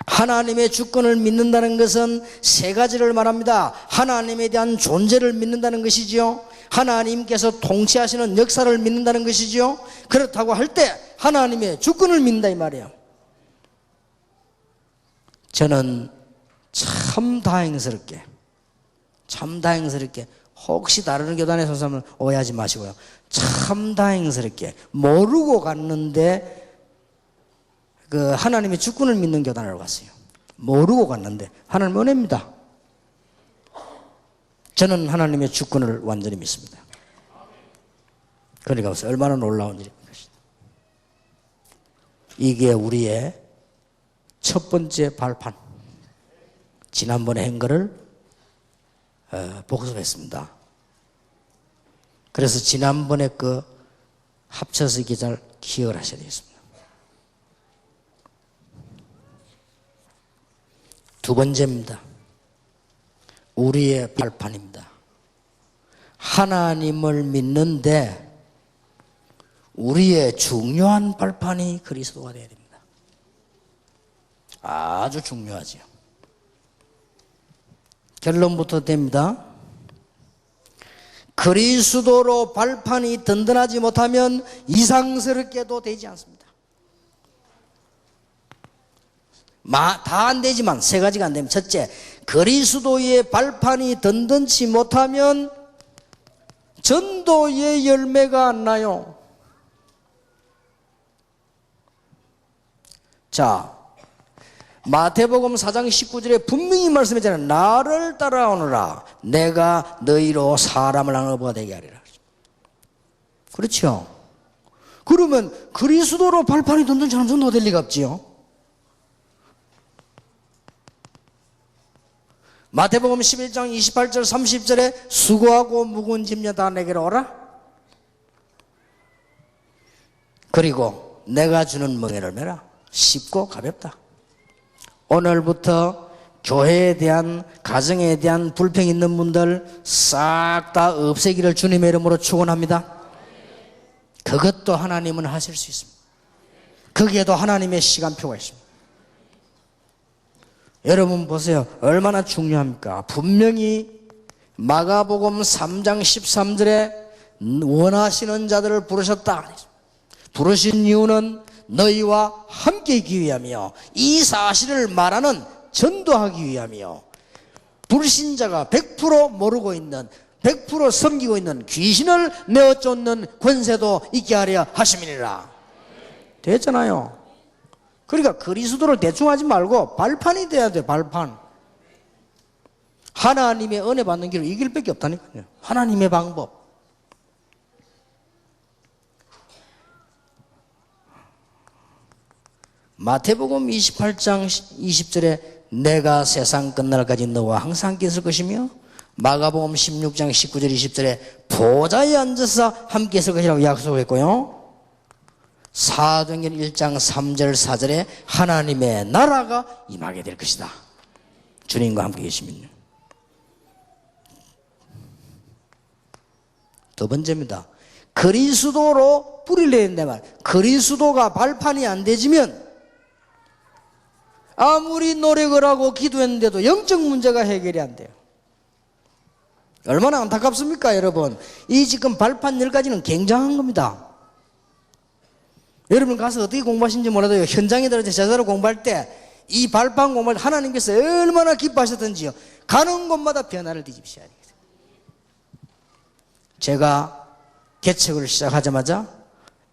하나님의 주권을 믿는다는 것은 세 가지를 말합니다. 하나님에 대한 존재를 믿는다는 것이지요. 하나님께서 통치하시는 역사를 믿는다는 것이지요. 그렇다고 할 때 하나님의 주권을 믿는다 이 말이에요. 저는 참 다행스럽게 혹시 다른 교단에 선 사람은 오해하지 마시고요. 참 다행스럽게 모르고 갔는데 그 하나님의 주권을 믿는 교단으로 갔어요. 모르고 갔는데 하나님 은혜입니다. 저는 하나님의 주권을 완전히 믿습니다. 그러니까 얼마나 놀라운 일입니까? 이게 우리의 첫 번째 발판. 지난번에 한 거를 복습했습니다. 그래서 지난번에 그 합쳐서 기자를 기억을 하셔야 되겠습니다. 두 번째입니다. 우리의 발판입니다. 하나님을 믿는데 우리의 중요한 발판이 그리스도가 되어야 됩니다. 아주 중요하죠. 결론부터 됩니다. 그리스도로 발판이 든든하지 못하면 이상스럽게도 되지 않습니다. 다 안 되지만 세 가지가 안 되면, 첫째, 그리스도의 발판이 든든치 못하면 전도의 열매가 안 나요. 자, 마태복음 4장 19절에 분명히 말씀했잖아요. 나를 따라오너라. 내가 너희로 사람을 하는 어부가 되게 하리라. 그렇죠? 그러면 그리스도로 발판이 든든치 않으면 전도가 될 리가 없지요. 마태복음 11장 28절 30절에 수고하고 무거운 짐녀 다 내게로 오라. 그리고 내가 주는 멍에를 메라. 쉽고 가볍다. 오늘부터 교회에 대한, 가정에 대한 불평 있는 분들 싹 다 없애기를 주님의 이름으로 축원합니다. 그것도 하나님은 하실 수 있습니다. 거기에도 하나님의 시간표가 있습니다. 여러분 보세요. 얼마나 중요합니까? 분명히 마가복음 3장 13절에 원하시는 자들을 부르셨다. 부르신 이유는 너희와 함께 있기 위함이요, 이 사실을 말하는, 전도하기 위함이요, 불신자가 100% 모르고 있는, 100% 섬기고 있는 귀신을 내어 쫓는 권세도 있게 하려 하심이니라. 됐잖아요. 그러니까 그리스도를 대충 하지 말고 발판이 돼야 돼. 발판. 하나님의 은혜 받는 길을 이 길밖에 없다니까요. 하나님의 방법. 마태복음 28장 20절에 내가 세상 끝날까지 너와 항상 함께 있을 것이며, 마가복음 16장 19절 20절에 보좌에 앉아서 함께 있을 것이라고 약속했고요. 사도행전 1장 3절 4절에 하나님의 나라가 임하게 될 것이다. 주님과 함께 계시면요. 두 번째입니다. 그리스도로 뿌리를 내야 된다 말. 그리스도가 발판이 안 되지면 아무리 노력을 하고 기도했는데도 영적 문제가 해결이 안 돼요. 얼마나 안타깝습니까, 여러분? 이 지금 발판 10가지는 굉장한 겁니다. 여러분 가서 어떻게 공부하신지 몰라도 현장에 들어서 제자로 공부할 때 이 발판 공부할 때 하나님께서 얼마나 기뻐하셨던지요. 가는 곳마다 변화를 뒤집으셔야 되겠어요. 제가 개척을 시작하자마자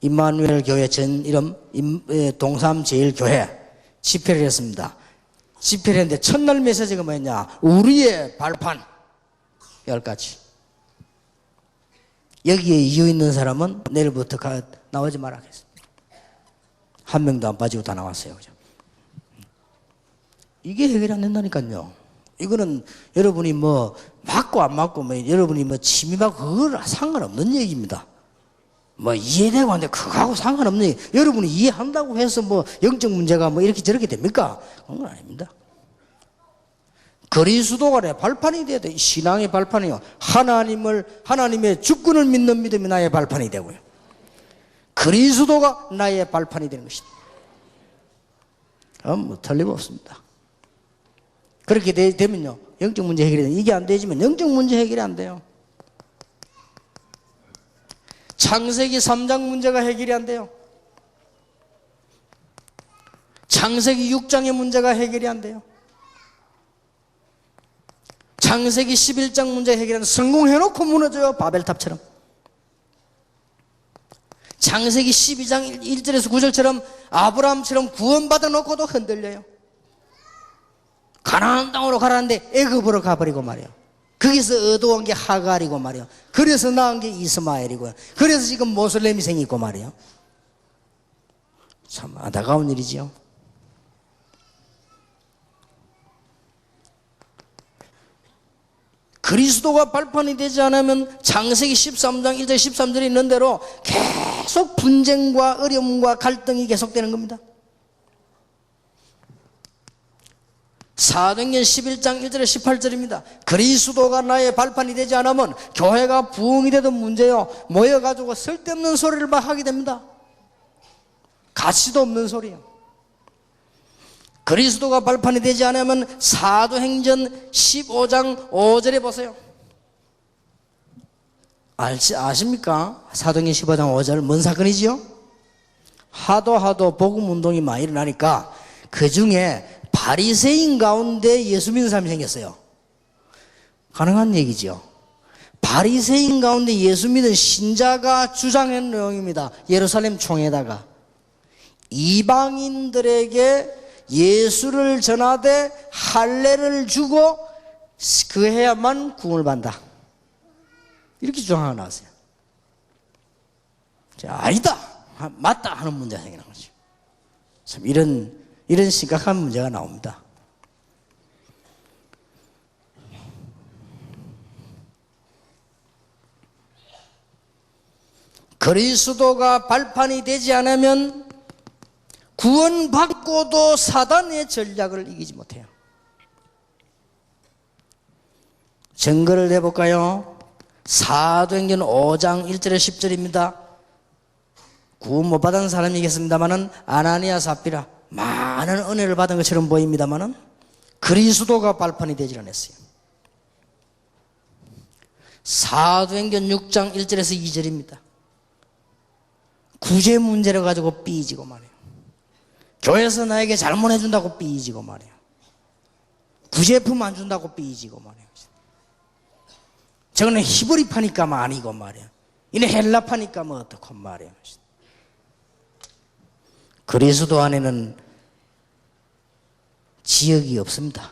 임마누엘 교회 전 이름 동삼 제일교회 집회를 했습니다. 집회를 했는데 첫날 메시지가 뭐였냐? 우리의 발판 10가지. 여기에 이유 있는 사람은 내일부터 나오지 말아야겠습니다. 한 명도 안 빠지고 다 나왔어요. 그죠? 이게 해결이 안 된다니까요. 이거는 여러분이 뭐 맞고 안 맞고 뭐 여러분이 뭐 침입하고 그걸 상관없는 얘기입니다. 뭐 이해되고 안 돼 그거하고 상관없는 얘기. 여러분이 이해한다고 해서 뭐 영적 문제가 뭐 이렇게 저렇게 됩니까? 그런 건 아닙니다. 그리스도가 내 발판이 돼야 돼. 신앙의 발판이요. 하나님의 주권을 믿는 믿음이 나의 발판이 되고요. 그리스도가 나의 발판이 되는 것이다. 뭐 틀림없습니다. 그렇게 되면요, 영적 문제 해결이 돼. 이게 안 되지만 영적 문제 해결이 안 돼요. 창세기 3장 문제가 해결이 안 돼요. 창세기 6장의 문제가 해결이 안 돼요. 창세기 11장 문제 해결하는 성공해놓고 무너져요. 바벨탑처럼. 창세기 12장 1절에서 9절처럼 아브라함처럼 구원받아 놓고도 흔들려요. 가나안 땅으로 가라는데 애굽으로 가버리고 말이에요. 거기서 얻어온 게 하갈이고 말이에요. 그래서 낳은 게 이스마엘이고요. 그래서 지금 모슬렘이 생기고 말이에요. 참 안타까운 일이지요. 그리스도가 발판이 되지 않으면 창세기 13장 1절 13절에 있는 대로 계속 분쟁과 어려움과 갈등이 계속되는 겁니다. 사도행전 11장 1절에 18절입니다. 그리스도가 나의 발판이 되지 않으면 교회가 부흥이 되던 문제요, 모여가지고 쓸데없는 소리를 막 하게 됩니다. 가치도 없는 소리요. 그리스도가 발판이 되지 않으면 사도행전 15장 5절에 보세요. 아십니까? 사도행전 15장 5절 뭔 사건이지요? 하도 복음운동이 많이 일어나니까 그 중에 바리새인 가운데 예수 믿는 사람이 생겼어요. 가능한 얘기죠. 바리새인 가운데 예수 믿는 신자가 주장한 내용입니다. 예루살렘 총회다가 이방인들에게 예수를 전하되 할례를 주고 그 해야만 구원을 받는다, 이렇게 주장하고 나왔어요. 아니다, 맞다 하는 문제가 생기는 거죠. 참 이런 심각한 문제가 나옵니다. 그리스도가 발판이 되지 않으면 구원받고도 사단의 전략을 이기지 못해요. 증거를 내볼까요? 사도행전 5장 1절에 10절입니다. 구원 못 받은 사람이겠습니다마는 아나니아 삽비라 많은 은혜를 받은 것처럼 보입니다마는 그리스도가 발판이 되질 않았어요. 사도행전 6장 1절에서 2절입니다. 구제 문제를 가지고 삐지고 말이에요. 교회에서 나에게 잘못해준다고 삐지고 말이에요. 구제품 안 준다고 삐지고 말이에요. 저거는 히브리 파니까 뭐 아니고 말이에요. 이는 헬라 파니까 뭐 어떡고 말이에요. 그리스도 안에는 지역이 없습니다.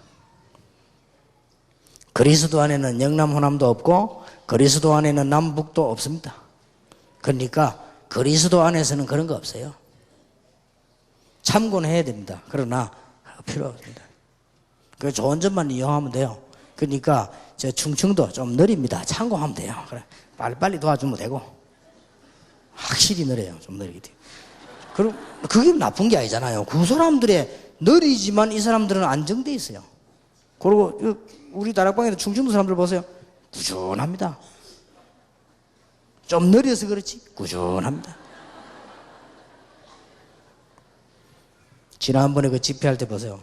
그리스도 안에는 영남 호남도 없고 그리스도 안에는 남북도 없습니다. 그러니까 그리스도 안에서는 그런 거 없어요. 참고는 해야 됩니다. 그러나 필요 없습니다. 그 좋은 점만 이용하면 돼요. 그러니까 저 충청도 좀 느립니다. 참고하면 돼요. 그래 빨리빨리 도와주면 되고 확실히 느려요. 좀 느리게 돼요. 그럼 그게 나쁜 게 아니잖아요. 그 사람들의 느리지만 이 사람들은 안정돼 있어요. 그리고 우리 다락방에도 충청도 사람들 보세요. 꾸준합니다. 좀 느려서 그렇지 꾸준합니다. 지난번에 그 집회할 때 보세요.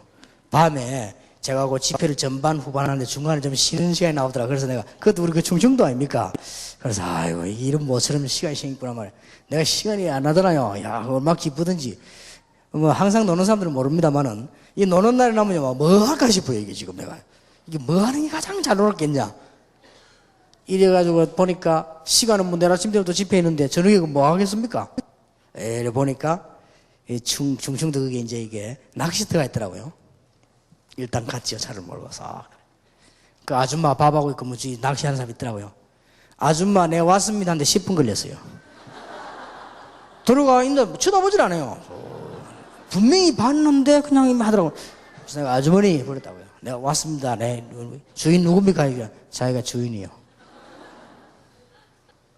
밤에 제가 그 집회를 전반 후반 하는데 중간에 좀 쉬는 시간이 나오더라. 그래서 내가 그것도 우리 그 충청도 아닙니까? 그래서 아이고 이런 모처럼 시간이 생겼구나 말이야. 내가 시간이 안 나더라요. 야 얼마나 기쁘든지. 뭐 항상 노는 사람들은 모릅니다만은 이 노는 날에 나면 뭐 할까 싶어요. 이게 지금 내가 이게 뭐 하는 게 가장 잘 놀았겠냐. 이래가지고 보니까 시간은 뭐 내일 아침 때부터 집회 있는데 저녁에 뭐 하겠습니까? 이래 보니까 충청도 그게 이제 이게 낚시터가 있더라고요. 일단 갔지요. 차를 몰고서. 그 아줌마 밥하고 있고 뭐지 낚시하는 사람 있더라고요. 아줌마 내 왔습니다 한데 10분 걸렸어요. 들어가 있는데 쳐다보질 않아요. 분명히 봤는데 그냥 하더라고요. 그래서 내가 아주머니 그랬다고요. 내가 왔습니다. 네. 주인 누굽니까? 이게 자기가 주인이요.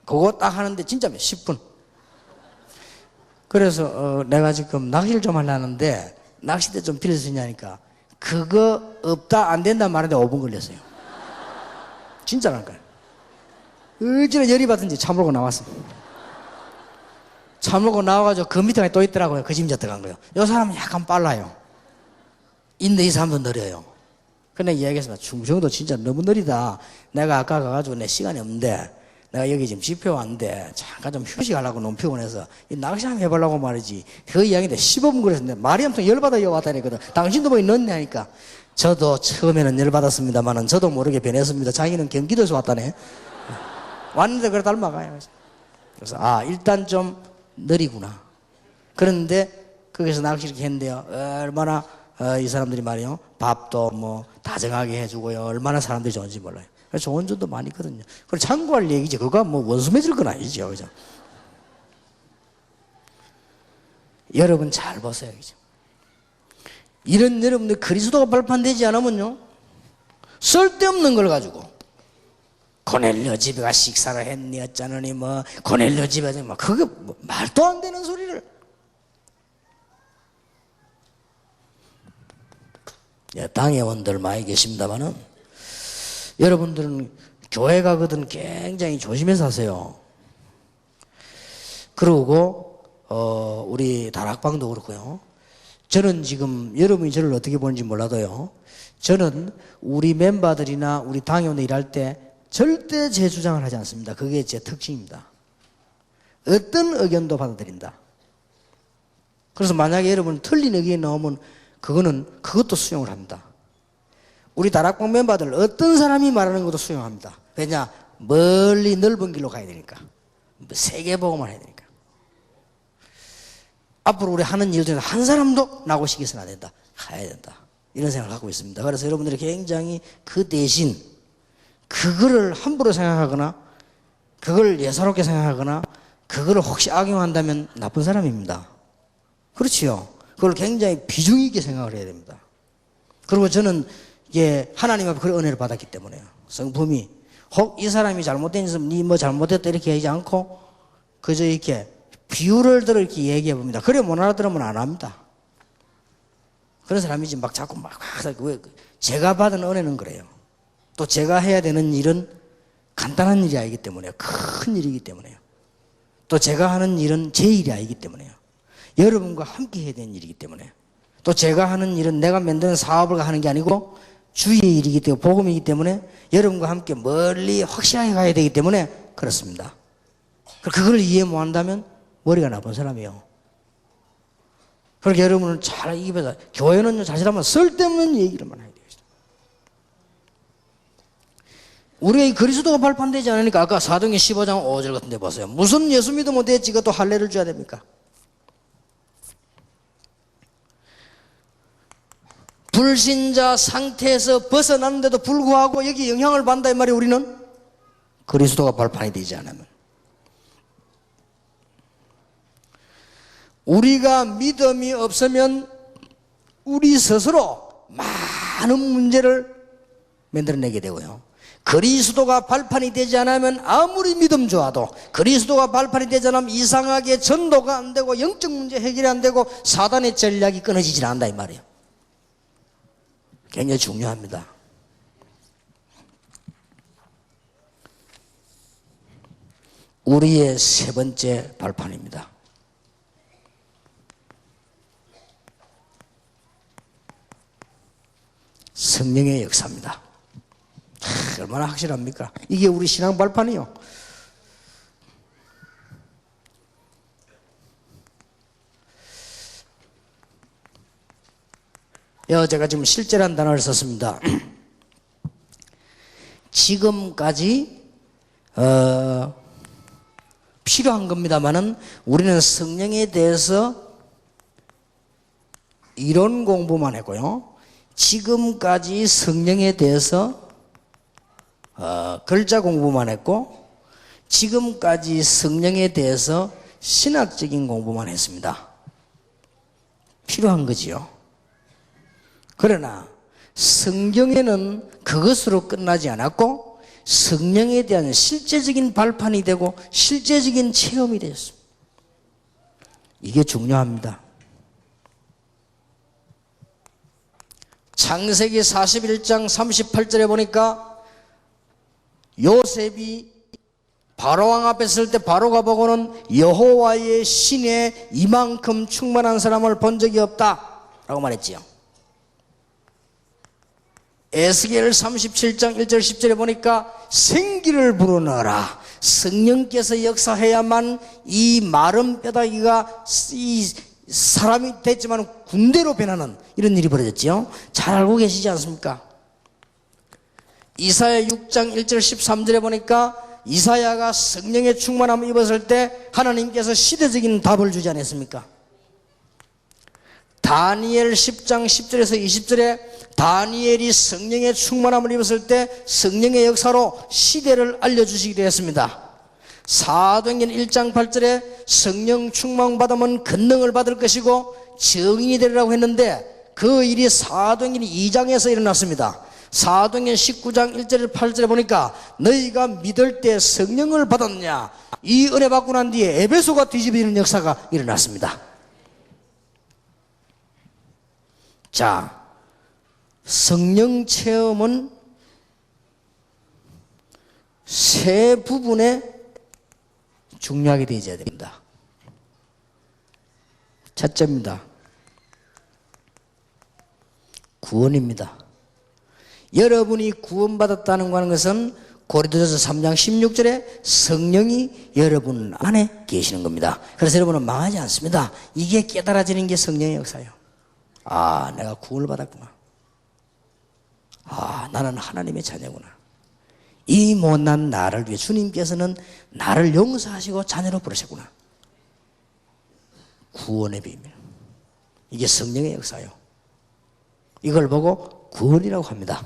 그거 딱 하는데 진짜 10분. 그래서 내가 지금 낚시를 좀 하려는데 낚싯대 좀 빌릴 수 있냐니까 그거 없다 안 된다 말하는데 5분 걸렸어요. 진짜라니까요. 어찌나 열이 받은지 차 몰고 나왔습니다. 차 몰고 나와가지고 그 밑에 또 있더라고요. 그 짐자 들어간 거예요. 이 사람은 약간 빨라요. 인데 이 사람도 느려요. 근데 이야기했습니다. 충청도 진짜 너무 느리다. 내가 아까 가가지고 내 시간이 없는데 내가 여기 지금 집회 왔는데 잠깐 좀 휴식하려고 너무 피곤해서 이 낚시 한번 해보려고 말이지. 그 이야기인데 15분 그랬는데 말이 엄청 열받아 왔다니거든. 당신도 뭐 넣었네 하니까 저도 처음에는 열받았습니다만은 저도 모르게 변했습니다. 자기는 경기도에서 왔다네. 왔는데 그래 닮아가요. 그래서 일단 좀 느리구나. 그런데 거기서 낚시 이렇게 했는데요. 얼마나 이 사람들이 말이요. 밥도 뭐 다정하게 해주고요. 얼마나 사람들이 좋은지 몰라요. 좋은 점도 많이 있거든요. 그걸 참고할 얘기지. 그거 뭐 원수 맺을 건 아니죠. 그죠? 여러분 잘 보세요. 그죠? 이런 여러분들 그리스도가 발판되지 않으면요. 쓸데없는 걸 가지고 고넬료 집에 가 식사를 했니 어쩌느니 뭐 고넬료 집에 뭐 그게 뭐 말도 안 되는 소리를 당회원들 많이 계십니다만은 여러분들은 교회 가거든 굉장히 조심해서 하세요. 그리고 우리 다락방도 그렇고요. 저는 지금 여러분이 저를 어떻게 보는지 몰라도요. 저는 우리 멤버들이나 우리 당회원들 일할 때 절대 제 주장을 하지 않습니다. 그게 제 특징입니다. 어떤 의견도 받아들인다. 그래서 만약에 여러분 틀린 의견이 나오면 그것도 수용을 합니다. 우리 다락방 멤버들 어떤 사람이 말하는 것도 수용합니다. 왜냐? 멀리 넓은 길로 가야 되니까. 세계복음을 해야 되니까. 앞으로 우리 하는 일 중에 한 사람도 나고 시켜서는 안 된다. 가야 된다. 이런 생각을 하고 있습니다. 그래서 여러분들이 굉장히 그 대신 그거를 함부로 생각하거나 그걸 예사롭게 생각하거나 그거를 혹시 악용한다면 나쁜 사람입니다. 그렇지요. 그걸 굉장히 비중 있게 생각을 해야 됩니다. 그리고 저는 하나님 앞에 그런 은혜를 받았기 때문에요. 성품이 혹 이 사람이 잘못된 짓은 니 뭐 잘못했다 이렇게 하지 않고 그저 이렇게 비유를 들어 이렇게 얘기해 봅니다. 그래 못 알아들으면 안 합니다. 그런 사람이지 막 자꾸 왜 제가 받은 은혜는 그래요. 또 제가 해야 되는 일은 간단한 일이 아니기 때문에요. 큰 일이기 때문에요. 또 제가 하는 일은 제 일이 아니기 때문에요. 여러분과 함께 해야 되는 일이기 때문에 또 제가 하는 일은 내가 만드는 사업을 하는 게 아니고 주의 일이기 때문에 복음이기 때문에 여러분과 함께 멀리 확실하게 가야 되기 때문에 그렇습니다. 그걸 이해 못한다면 머리가 나쁜 사람이에요. 그렇게 여러분은 잘 입에서 교회는요 자칫하면 쓸데없는 얘기를만 해야 돼요. 우리가 이 그리스도가 발판되지 않으니까 아까 사도행전 15장 5절 같은 데 보세요. 무슨 예수 믿으면 됐지 그것도 할례를 줘야 됩니까? 불신자 상태에서 벗어났는데도 불구하고 여기 영향을 받는다 이 말이에요. 우리는 그리스도가 발판이 되지 않으면 우리가 믿음이 없으면 우리 스스로 많은 문제를 만들어내게 되고요. 그리스도가 발판이 되지 않으면 아무리 믿음 좋아도 그리스도가 발판이 되지 않으면 이상하게 전도가 안 되고 영적 문제 해결이 안 되고 사단의 전략이 끊어지질 않는다 이 말이에요. 굉장히 중요합니다. 우리의 세 번째 발판입니다. 성령의 역사입니다. 얼마나 확실합니까? 이게 우리 신앙 발판이요. 제가 지금 실제라는 단어를 썼습니다. 지금까지 필요한 겁니다만은 우리는 성령에 대해서 이론 공부만 했고요. 지금까지 성령에 대해서 글자 공부만 했고 지금까지 성령에 대해서 신학적인 공부만 했습니다. 필요한 거지요. 그러나 성경에는 그것으로 끝나지 않았고 성령에 대한 실제적인 발판이 되고 실제적인 체험이 되었습니다. 이게 중요합니다. 창세기 41장 38절에 보니까 요셉이 바로왕 앞에 설 때 바로가 보고는 여호와의 신에 이만큼 충만한 사람을 본 적이 없다 라고 말했지요. 에스겔 37장 1절 10절에 보니까 생기를 불어넣어라. 성령께서 역사해야만 이 마른 뼈다귀가 이 사람이 됐지만 군대로 변하는 이런 일이 벌어졌지요. 잘 알고 계시지 않습니까? 이사야 6장 1절 13절에 보니까 이사야가 성령의 충만함을 입었을 때 하나님께서 시대적인 답을 주지 않았습니까? 다니엘 10장 10절에서 20절에 다니엘이 성령의 충만함을 입었을 때 성령의 역사로 시대를 알려주시기도 했습니다. 사도행전 1장 8절에 성령 충만받으면 권능을 받을 것이고 증인이 되리라고 했는데 그 일이 사도행전 2장에서 일어났습니다. 사도행전 19장 1절 8절에 보니까 너희가 믿을 때 성령을 받았냐, 이 은혜 받고 난 뒤에 에베소가 뒤집어지는 역사가 일어났습니다. 자, 성령 체험은 세 부분에 중요하게 되어야 됩니다. 첫째입니다. 구원입니다. 여러분이 구원받았다는 것은 고린도전서 3장 16절에 성령이 여러분 안에 계시는 겁니다. 그래서 여러분은 망하지 않습니다. 이게 깨달아지는 게 성령의 역사예요. 아, 내가 구원을 받았구나. 아, 나는 하나님의 자녀구나. 이 못난 나를 위해 주님께서는 나를 용서하시고 자녀로 부르셨구나. 구원의 비밀. 이게 성령의 역사예요. 이걸 보고 구원이라고 합니다.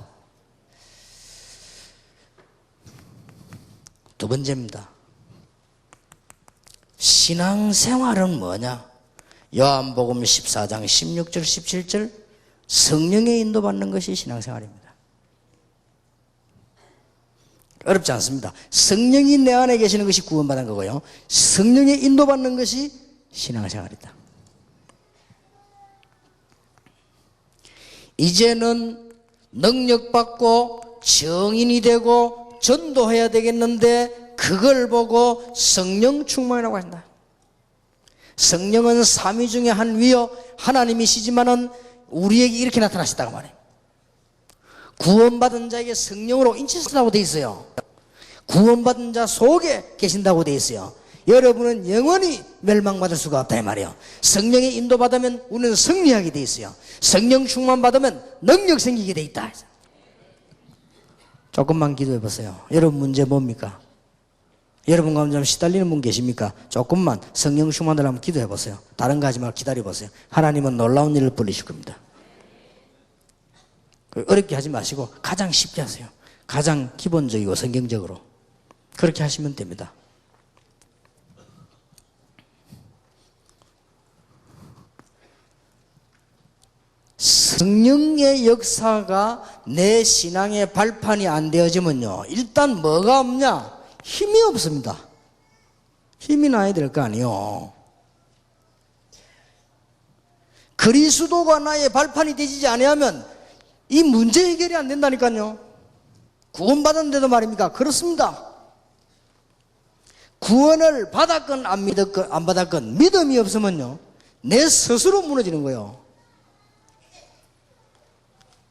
두 번째입니다. 신앙생활은 뭐냐? 요한복음 14장 16절 17절 성령의 인도받는 것이 신앙생활입니다. 어렵지 않습니다. 성령이 내 안에 계시는 것이 구원받는 거고요, 성령의 인도받는 것이 신앙생활이다. 이제는 능력받고 증인이 되고 전도해야 되겠는데 그걸 보고 성령 충만이라고 한다. 성령은 삼위 중에 한 위요 하나님이시지만은 우리에게 이렇게 나타나셨다고 말해요. 구원받은 자에게 성령으로 인치신다고 되어 있어요. 구원받은 자 속에 계신다고 되어 있어요. 여러분은 영원히 멸망받을 수가 없다 이 말이에요. 성령의 인도받으면 우리는 승리하게 되어 있어요. 성령 충만 받으면 능력 생기게 되어 있다. 조금만 기도해 보세요. 여러분 문제 뭡니까? 여러분 가운데 좀 시달리는 분 계십니까? 조금만 성령 충만을 한번 기도해 보세요. 다른 거 하지 말고 기다려 보세요. 하나님은 놀라운 일을 벌리실 겁니다. 어렵게 하지 마시고 가장 쉽게 하세요. 가장 기본적이고 성경적으로 그렇게 하시면 됩니다. 성령의 역사가 내 신앙의 발판이 안 되어지면요, 일단 뭐가 없냐? 힘이 없습니다. 힘이 나야 될 거 아니에요. 그리스도가 나의 발판이 되지 않으면 이 문제 해결이 안 된다니까요. 구원받았는데도 말입니까? 그렇습니다. 구원을 받았건 안 믿었건 안 받았건 믿음이 없으면요, 내 스스로 무너지는 거예요.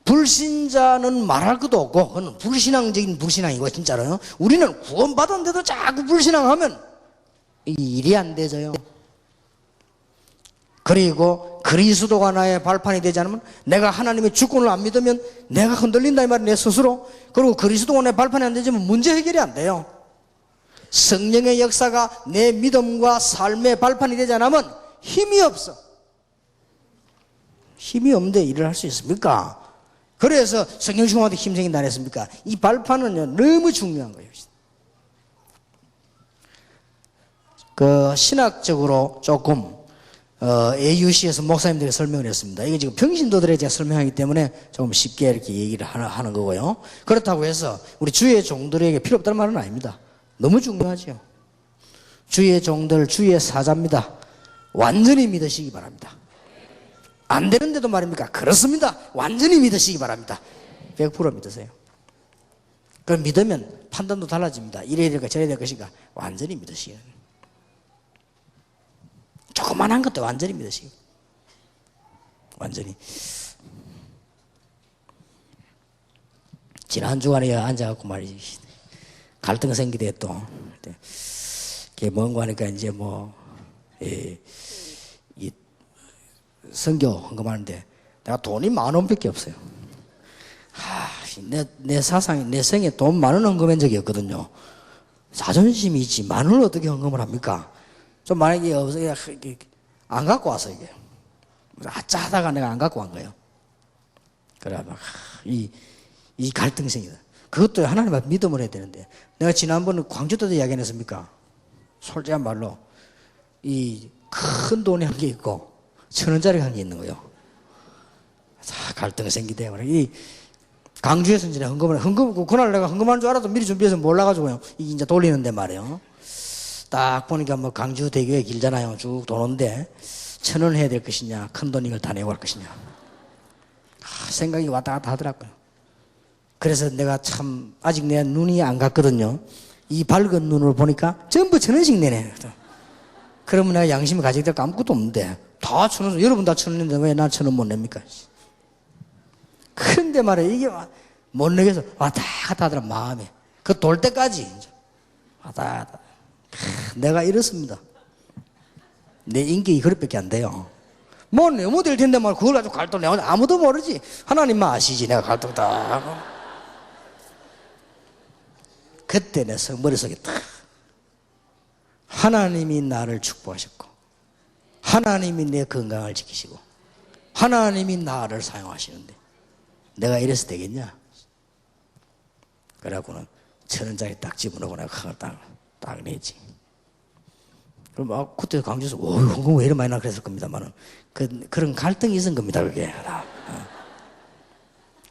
불신자는 말할 것도 없고 그건 불신앙적인 불신앙이고, 진짜로요. 우리는 구원받았는데도 자꾸 불신앙하면 일이 안 되져요. 그리고 그리스도가 나의 발판이 되지 않으면, 내가 하나님의 주권을 안 믿으면 내가 흔들린다 이 말이에요, 내 스스로. 그리고 그리스도가 내 발판이 안 되지면 문제 해결이 안 돼요. 성령의 역사가 내 믿음과 삶의 발판이 되지 않으면 힘이 없어. 힘이 없는데 일을 할 수 있습니까? 그래서 성령 충만한테 힘 생긴다 안 했습니까? 이 발판은요, 너무 중요한 거예요. 신학적으로 조금 AUC에서 목사님들이 설명을 했습니다. 이게 지금 평신도들에 제가 설명하기 때문에 조금 쉽게 이렇게 얘기를 하는 거고요. 그렇다고 해서 우리 주의 종들에게 필요 없다는 말은 아닙니다. 너무 중요하죠. 주의 종들, 주의 사자입니다. 완전히 믿으시기 바랍니다. 안 되는데도 말입니까? 그렇습니다. 완전히 믿으시기 바랍니다. 100% 믿으세요. 그럼 믿으면 판단도 달라집니다. 이래야 될까 저래야 될 것인가 완전히 믿으시기 바랍니다. 조그만한 것도 완전히 믿으시기 완전히. 지난 주간에 앉아갖고 말이지 갈등 생기대 또 그게 뭔가 하니까 이제 이 선교 헌금하는데 내가 돈이 10,000원밖에 없어요. 내 사상에 내 생에 돈 10,000원 헌금한 적이 없거든요. 자존심이 있지 10,000원을 어떻게 헌금을 합니까? 좀 만약에 없어요. 안 갖고 와서 이게 아짜하다가 내가 안 갖고 온 거예요. 그래 막 이 갈등 생기다. 그것도 하나님 앞에 믿음을 해야 되는데 내가 지난번에 광주 때도 이야기 안 했습니까? 솔직한 말로 이 큰 돈이 한 개 있고 1,000원짜리 한 개 있는 거예요. 자, 갈등이 생기대요. 이 강주에서 이제 헌금 그날 내가 헌금하는 줄 알아도 미리 준비해서 몰라가지고요. 이게 이제 돌리는데 말이에요. 딱 보니까 강주 대교에 길잖아요. 쭉 도는데 1,000원 해야 될 것이냐, 큰 돈 이걸 다 내고 갈 것이냐. 생각이 왔다 갔다 하더라고요. 그래서 내가 참 아직 내 눈이 안 갔거든요. 이 밝은 눈으로 보니까 전부 1,000원씩 내네. 그러면 내가 양심이 가지될 거 아무것도 없는데 다 1,000원, 여러분 다 1,000원인데 왜 난 1,000원 못 냅니까? 근데 말이야 이게 못 내겠어. 왔다 갔다 하더라 마음에. 그 돌 때까지 이제 왔다 갔다. 내가 이렇습니다. 내 인격이 그릇밖에 안 돼요. 뭐 너무 될 텐데 말 그걸 가지고 갈등 내가 아무도 모르지. 하나님만 아시지 내가 갈등 다 하고. 그때 내 머릿속에 딱 하나님이 나를 축복하셨고 하나님이 내 건강을 지키시고 하나님이 나를 사용하시는데 내가 이래서 되겠냐? 그래갖고는 1,000원짜리 딱 집어넣고 내가 그걸 딱 내지. 그럼 그때 강주에서 헌금 왜 이렇게 많이 나 그랬을 겁니다만은 그런 갈등이 있은 겁니다 그게.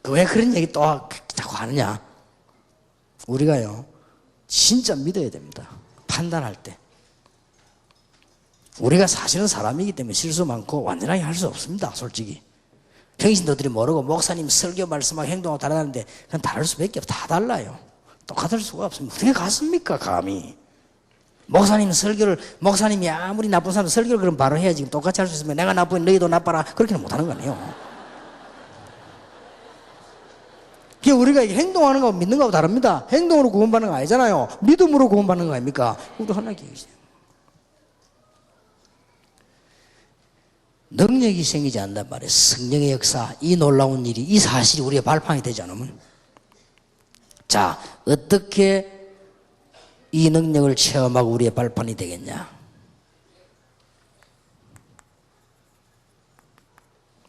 왜 그런 얘기 또 자꾸 하느냐? 우리가요 진짜 믿어야 됩니다. 판단할 때 우리가 사실은 사람이기 때문에 실수 많고 완전하게 할 수 없습니다. 솔직히 평신도들이 모르고 목사님 설교 말씀하고 행동하고 다르다는데 그건 다를 수밖에 없어. 다 달라요. 똑같을 수가 없습니다. 어떻게 같습니까 감히. 목사님이 아무리 나쁜 사람 설교를 그럼 바로 해야지. 똑같이 할 수 있으면 내가 나쁘면 너희도 나빠라 그렇게는 못하는 거 아니에요. 그게 우리가 행동하는 거하고 믿는 거하고 다릅니다. 행동으로 구원받는 거 아니잖아요. 믿음으로 구원받는 거 아닙니까? 우리도 하나님 계시죠. 능력이 생기지 않는단 말이에요. 성령의 역사, 이 놀라운 일이, 이 사실이 우리의 발판이 되지 않으면. 자, 어떻게 이 능력을 체험하고 우리의 발판이 되겠냐?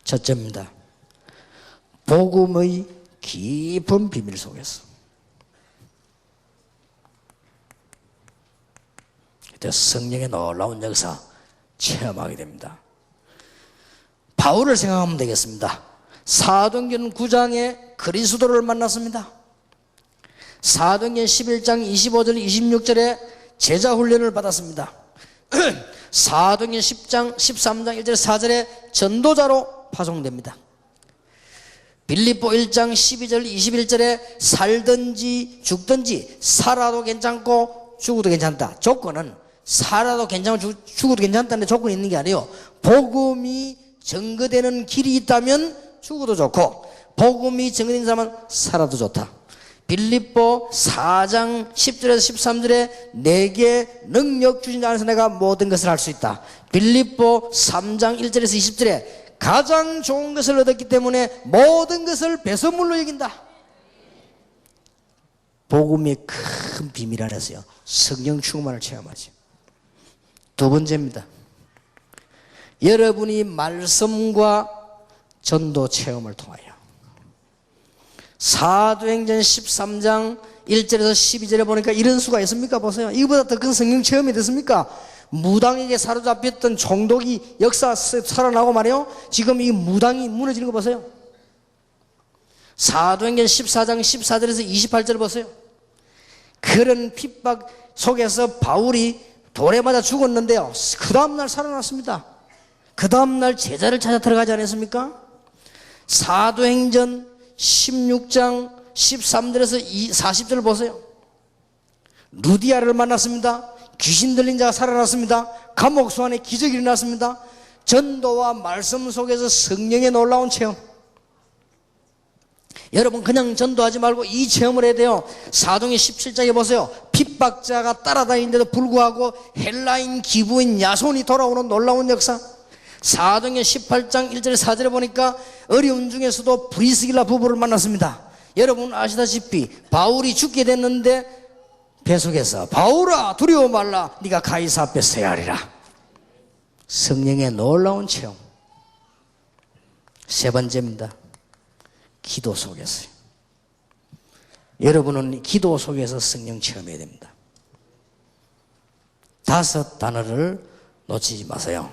첫째입니다. 복음의 깊은 비밀 속에서. 그때 성령의 놀라운 역사 체험하게 됩니다. 바울을 생각하면 되겠습니다. 사도행전 9장에 그리스도를 만났습니다. 사도행전 11장 25절 26절에 제자훈련을 받았습니다. 사도행전 10장 13장 1절 4절에 전도자로 파송됩니다. 빌립보 1장 12절 21절에 살든지 죽든지 살아도 괜찮고 죽어도 괜찮다. 조건은 살아도 괜찮고 죽어도 괜찮다는 조건이 있는 게 아니에요. 복음이 증거되는 길이 있다면 죽어도 좋고 복음이 증거된 사람은 살아도 좋다. 빌립보 4장 10절에서 13절에 내게 능력 주신 자 안에서 내가 모든 것을 할 수 있다. 빌립보 3장 1절에서 20절에 가장 좋은 것을 얻었기 때문에 모든 것을 배선물로 여긴다. 복음의 큰 비밀 안에서요 성령 충만을 체험하죠. 두 번째입니다. 여러분이 말씀과 전도 체험을 통하여 사도행전 13장 1절에서 12절에 보니까 이런 수가 있습니까? 보세요. 이거보다 더 큰 성령 체험이 됐습니까? 무당에게 사로잡혔던 총독이 역사 살아나고 말이에요. 지금 이 무당이 무너지는 거 보세요. 사도행전 14장 14절에서 28절 보세요. 그런 핍박 속에서 바울이 돌에 맞아 죽었는데요, 그 다음날 살아났습니다. 그 다음날 제자를 찾아 들어가지 않았습니까? 사도행전 16장 13절에서 40절 보세요. 루디아를 만났습니다. 귀신 들린 자가 살아났습니다. 감옥 소환에 기적이 일어났습니다. 전도와 말씀 속에서 성령의 놀라운 체험. 여러분 그냥 전도하지 말고 이 체험을 해야 돼요. 사도행전 17장에 보세요. 핍박자가 따라다니는데도 불구하고 헬라인 기부인 야손이 돌아오는 놀라운 역사. 사도행전 18장 1절 4절에 보니까 어려운 중에서도 브리스길라 부부를 만났습니다. 여러분 아시다시피 바울이 죽게 됐는데 배속에서 바울아 두려워 말라, 네가 가이사 앞에 서야 하리라. 성령의 놀라운 체험. 세 번째입니다. 기도 속에서요. 여러분은 기도 속에서 성령 체험해야 됩니다. 5 단어를 놓치지 마세요.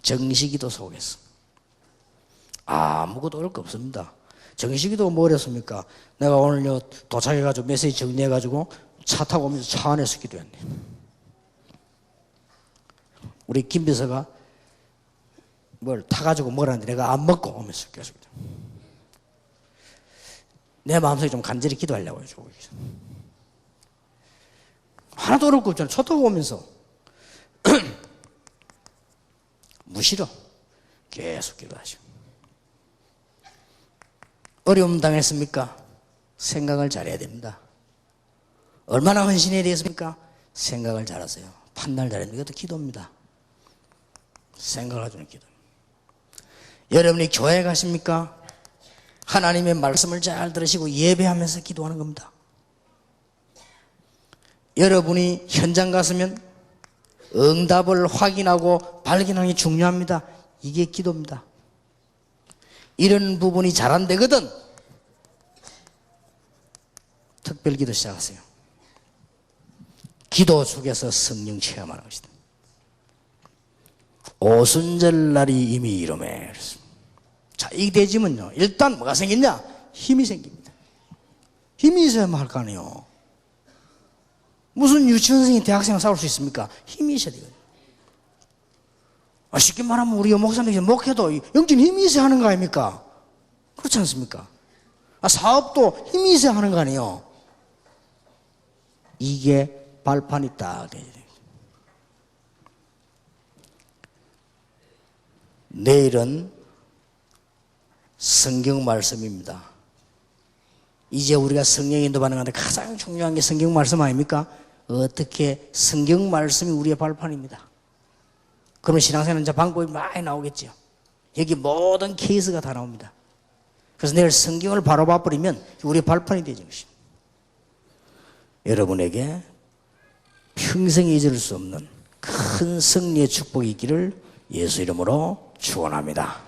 정시기도 속에서. 아무것도 어려울 거 없습니다. 정시기도 뭐 어렵습니까? 내가 오늘 도착해가지고 메시지 정리해가지고 차 타고 오면서 차 안에서 기도했네. 우리 김 비서가 뭘 타가지고 먹으라는데 내가 안 먹고 오면서 계속 내 마음속에 좀 간절히 기도하려고 해줘. 하나도 어렵고 없잖아. 차 타고 오면서 무시로 계속 기도하죠. 어려움 당했습니까? 생각을 잘해야 됩니다. 얼마나 헌신해야 되겠습니까? 생각을 잘하세요. 판단을 잘해야 됩니다. 이것도 기도입니다. 생각을 해주는 기도. 여러분이 교회 가십니까? 하나님의 말씀을 잘 들으시고 예배하면서 기도하는 겁니다. 여러분이 현장 갔으면 응답을 확인하고 발견하는 게 중요합니다. 이게 기도입니다. 이런 부분이 잘 안 되거든 특별기도 시작하세요. 기도 속에서 성령 체험하는 것이다. 오순절 날이 이미 이름에. 자, 이 되지면요, 일단 뭐가 생겼냐? 힘이 생깁니다. 힘이 있어야만 할 거 아니에요. 무슨 유치원생이 대학생을 싸울 수 있습니까? 힘이 있어야 되거든요. 쉽게 말하면 우리 목사님이 목회도 영적인 힘이 있어야 하는 거 아닙니까? 그렇지 않습니까? 사업도 힘이 있어야 하는 거 아니에요? 이게 발판이 딱 돼야 돼요. 내일은 성경 말씀입니다. 이제 우리가 성령 인도받는 건데 가장 중요한 게 성경 말씀 아닙니까? 어떻게 성경 말씀이 우리의 발판입니다. 그러면 신앙생활은 이제 방법이 많이 나오겠죠. 여기 모든 케이스가 다 나옵니다. 그래서 내일 성경을 바로 봐버리면 우리의 발판이 되는 것입니다. 여러분에게 평생 잊을 수 없는 큰 승리의 축복이 있기를 예수 이름으로 축원합니다.